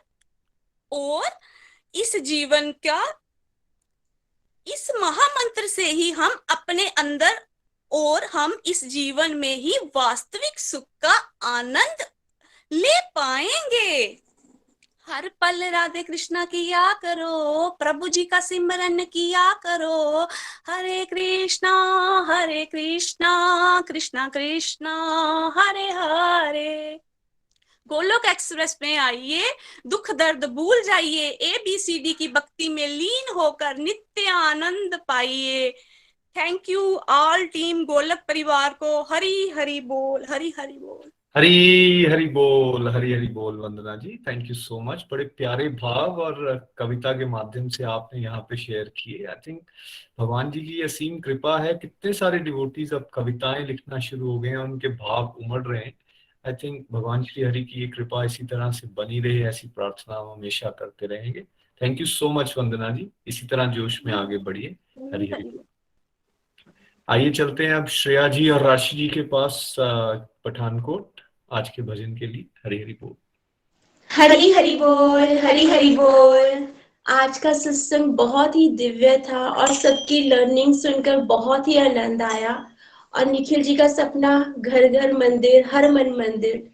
और इस जीवन का, इस महामंत्र से ही हम अपने अंदर और हम इस जीवन में ही वास्तविक सुख का आनंद ले पाएंगे। हर पल राधे कृष्णा किया करो, प्रभु जी का सिमरन किया करो। हरे कृष्णा कृष्णा कृष्णा हरे हरे। गोलोक एक्सप्रेस में आइए, दुख दर्द भूल जाइए, ABCD की भक्ति में लीन होकर नित्य आनंद पाइए। Thank you all team Golok परिवार को। हरि हरि बोल, हरि हरि बोल, हरी हरी बोल, हरी हरी बोल। वंदना जी, थैंक यू सो मच। बड़े प्यारे भाव और कविता के माध्यम से आपने यहाँ पे शेयर किए। आई थिंक भगवान जी की असीम कृपा है, कितने सारे डिवोटीज अब कविताएं लिखना शुरू हो गए हैं, उनके भाव उमड़ रहे हैं। आई थिंक भगवान श्री हरि की ये कृपा इसी तरह से बनी रहे, ऐसी प्रार्थना हम हमेशा करते रहेंगे। थैंक यू सो मच वंदना जी, इसी तरह जोश में आगे बढ़िए। हरी हरी बोल। आइए चलते हैं अब श्रेया जी और राशि जी के पास पठानकोट आज के भजन के लिए। हरी हरी बोल, हरी हरी बोल, हरी हरी बोल। आज का सत्संग बहुत ही दिव्य था और सबकी लर्निंग सुनकर बहुत ही आनंद आया। और निखिल जी का सपना घर घर मंदिर, हर मन मंदिर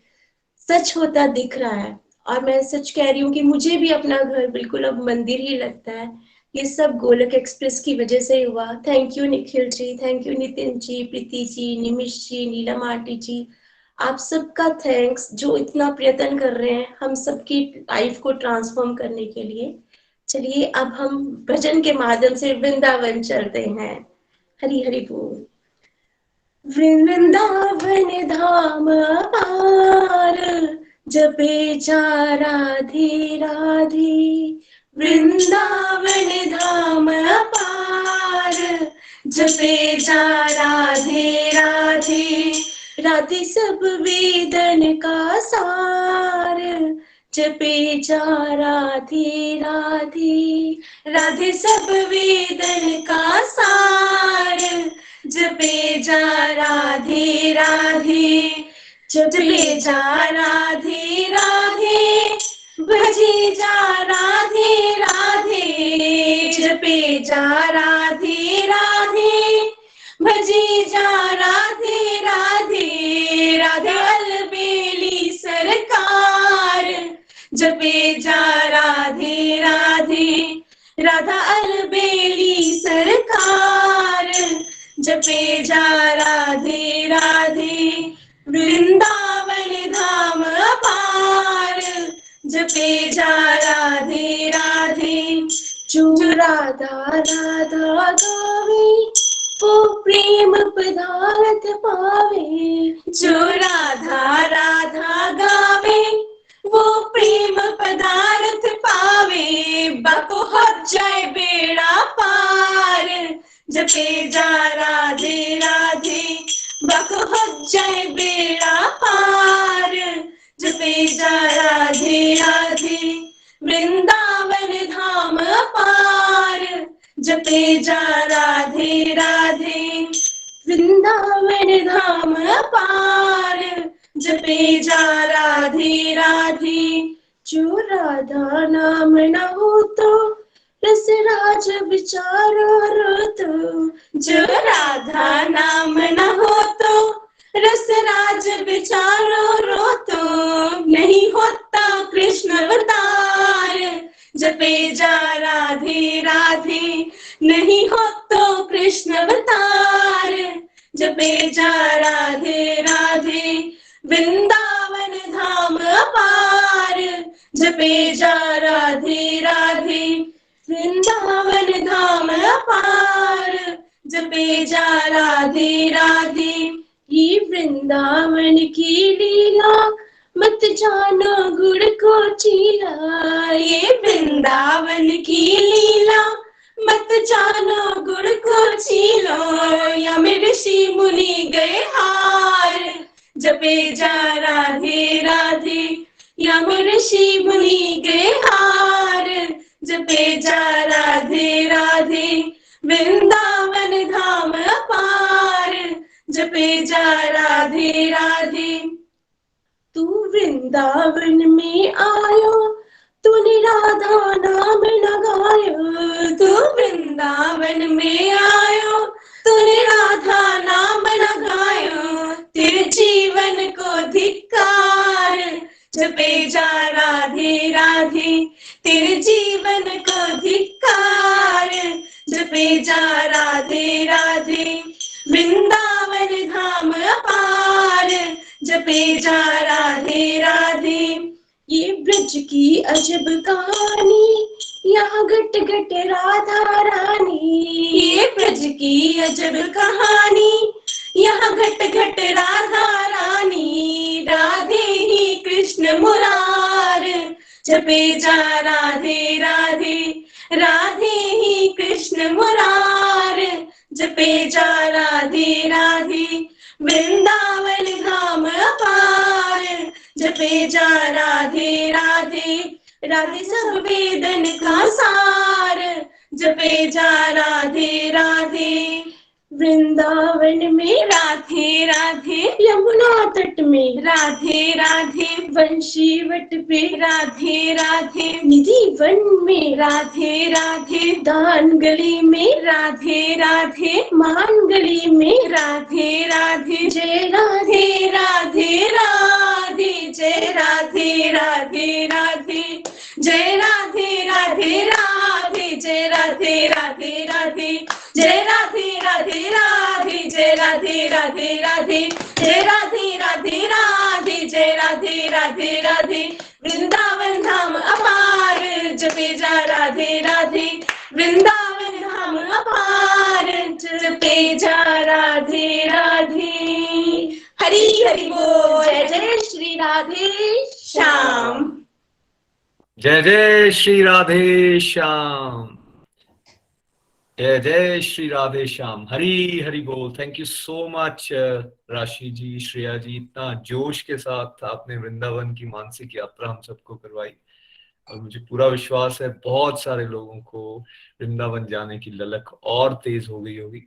सच होता दिख रहा है। और मैं सच कह रही हूँ कि मुझे भी अपना घर बिल्कुल अब मंदिर ही लगता है। ये सब गोलोक एक्सप्रेस की वजह से हुआ। Thank you Nikhil ji, thank you Nitin ji, Preeti ji, Nimish ji, Neelam aunty ji, आप सबका थैंक्स जो इतना प्रयत्न कर रहे हैं हम सबकी लाइफ को ट्रांसफॉर्म करने के लिए। चलिए अब हम भजन के माध्यम से वृंदावन चलते हैं। हरि हरि बोल। वृंदावन धाम अपार, जपे जा राधे राधे। वृंदावन धाम अपार, जपे जा राधे राधे। राधे सब वेदन का सार, जपे जा राधे राधे। राधे सब वेदन का सार, जपे जा राधे राधे। जपे जा राधे राधे, भजे जा राधे राधे। जपे जा राधे राधे, भजे जा राधे राधे। राधे अलबेली सरकार, जपे जा राधे राधे। राधा अलबेली सरकार, जपे जा राधे राधे, वृंदावन धाम अपार, जपे जा राधे राधे। जो राधा राधा गावे वो प्रेम पदार्थ पावे, जो राधा राधा गावे वो प्रेम पदार्थ पावे, बाको हो जाए बेड़ा पार, जपे जा राधे राधे, बाको हो जाए बेड़ा पार, जपे जा राधे राधे, वृंदावन धाम पार, जपे जा राधे राधे, वृंदावन धाम पार, जपे जा राधे राधे। जो राधा नाम न हो तो रस राज विचारो रो तो, जो राधा नाम न हो तो रस राज विचारो रो तो, नहीं होता कृष्ण अवतार, जपे जा राधे राधे, नहीं हो तो कृष्ण अवतार, जपे जा राधे राधे, वृंदावन धाम अपार, जपे जा राधे राधे, वृंदावन धाम अपार, जपे जा राधे राधे। ये वृंदावन की लीला मत जानो गुड़ को चीला, ये वृंदावन की लीला मत जानो गुड़ को चीलो, या ऋषि मुनि गए हार, जपे जा राधे राधे, या ऋषि मुनि गए हार, जपे जा राधे राधे, वृंदावन धाम अपार, जपे जा राधे राधे। तू वृंदावन में आयो तूने राधा नाम न गायो, तू वृंदावन में आयो तूने राधा नाम न गायो, तेरे जीवन को धिक्कार, जपे जा राधे राधे, तेरे जीवन को धिक्कार, जपे जा राधे राधे, वृंदावन धाम अपार, जपे जा राधे राधे। ये ब्रज की अजब कहानी यहाँ घट घट राधा रानी, ये ब्रज की अजब कहानी यहाँ घट घट राधा रानी, राधे ही कृष्ण मुरार, जपे जा राधे राधे, राधे ही कृष्ण मुरार, जपे जा राधे राधे, वृंदावन धाम अपार, जपे जा राधे राधे, राधे सब वेदन का सार, जपे जा राधे राधे, वृंदावन में राधे राधे, यमुना तट में राधे राधे, वंशी वट पे राधे राधे, निधि वन में राधे राधे, दान गली में राधे राधे, मान गली में राधे राधे, जय राधे राधे राधे, जय राधे राधे राधे, जय राधे राधे राधे, जय राधे राधे राधे, जय राधे राधे राधे, जय राधे राधे राधे, जय राधे राधे राधे, जय राधे राधे राधे, वृंदावन धाम अपार, जपे जा राधे राधे, वृंदावन धाम अपार, जपे जा राधे राधे। हरि हरि बोल, जय जय श्री राधे श्याम, जय जय श्री राधे श्याम, जय जय श्री राधे श्याम, हरी हरि बोल। थैंक यू सो मच राशि जी, श्रेया जी, इतना जोश के साथ आपने वृंदावन की मानसिक यात्रा हम सबको करवाई, और मुझे पूरा विश्वास है बहुत सारे लोगों को वृंदावन जाने की ललक और तेज हो गई होगी।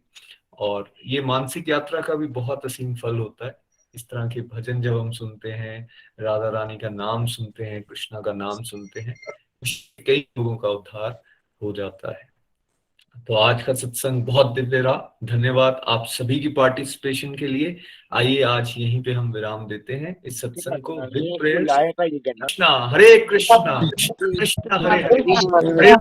और ये मानसिक यात्रा का भी बहुत असीम फल होता है। इस तरह के भजन जब हम सुनते हैं, राधा रानी का नाम सुनते हैं, कृष्णा का नाम सुनते हैं, कई लोगों का उद्धार हो जाता है। तो आज का सत्संग बहुत दिव्य रहा। धन्यवाद आप सभी की पार्टिसिपेशन के लिए। आइए आज यहीं पे हम विराम देते हैं इस सत्संग को। कृष्णा हरे कृष्णा, कृष्ण कृष्ण हरे हरे,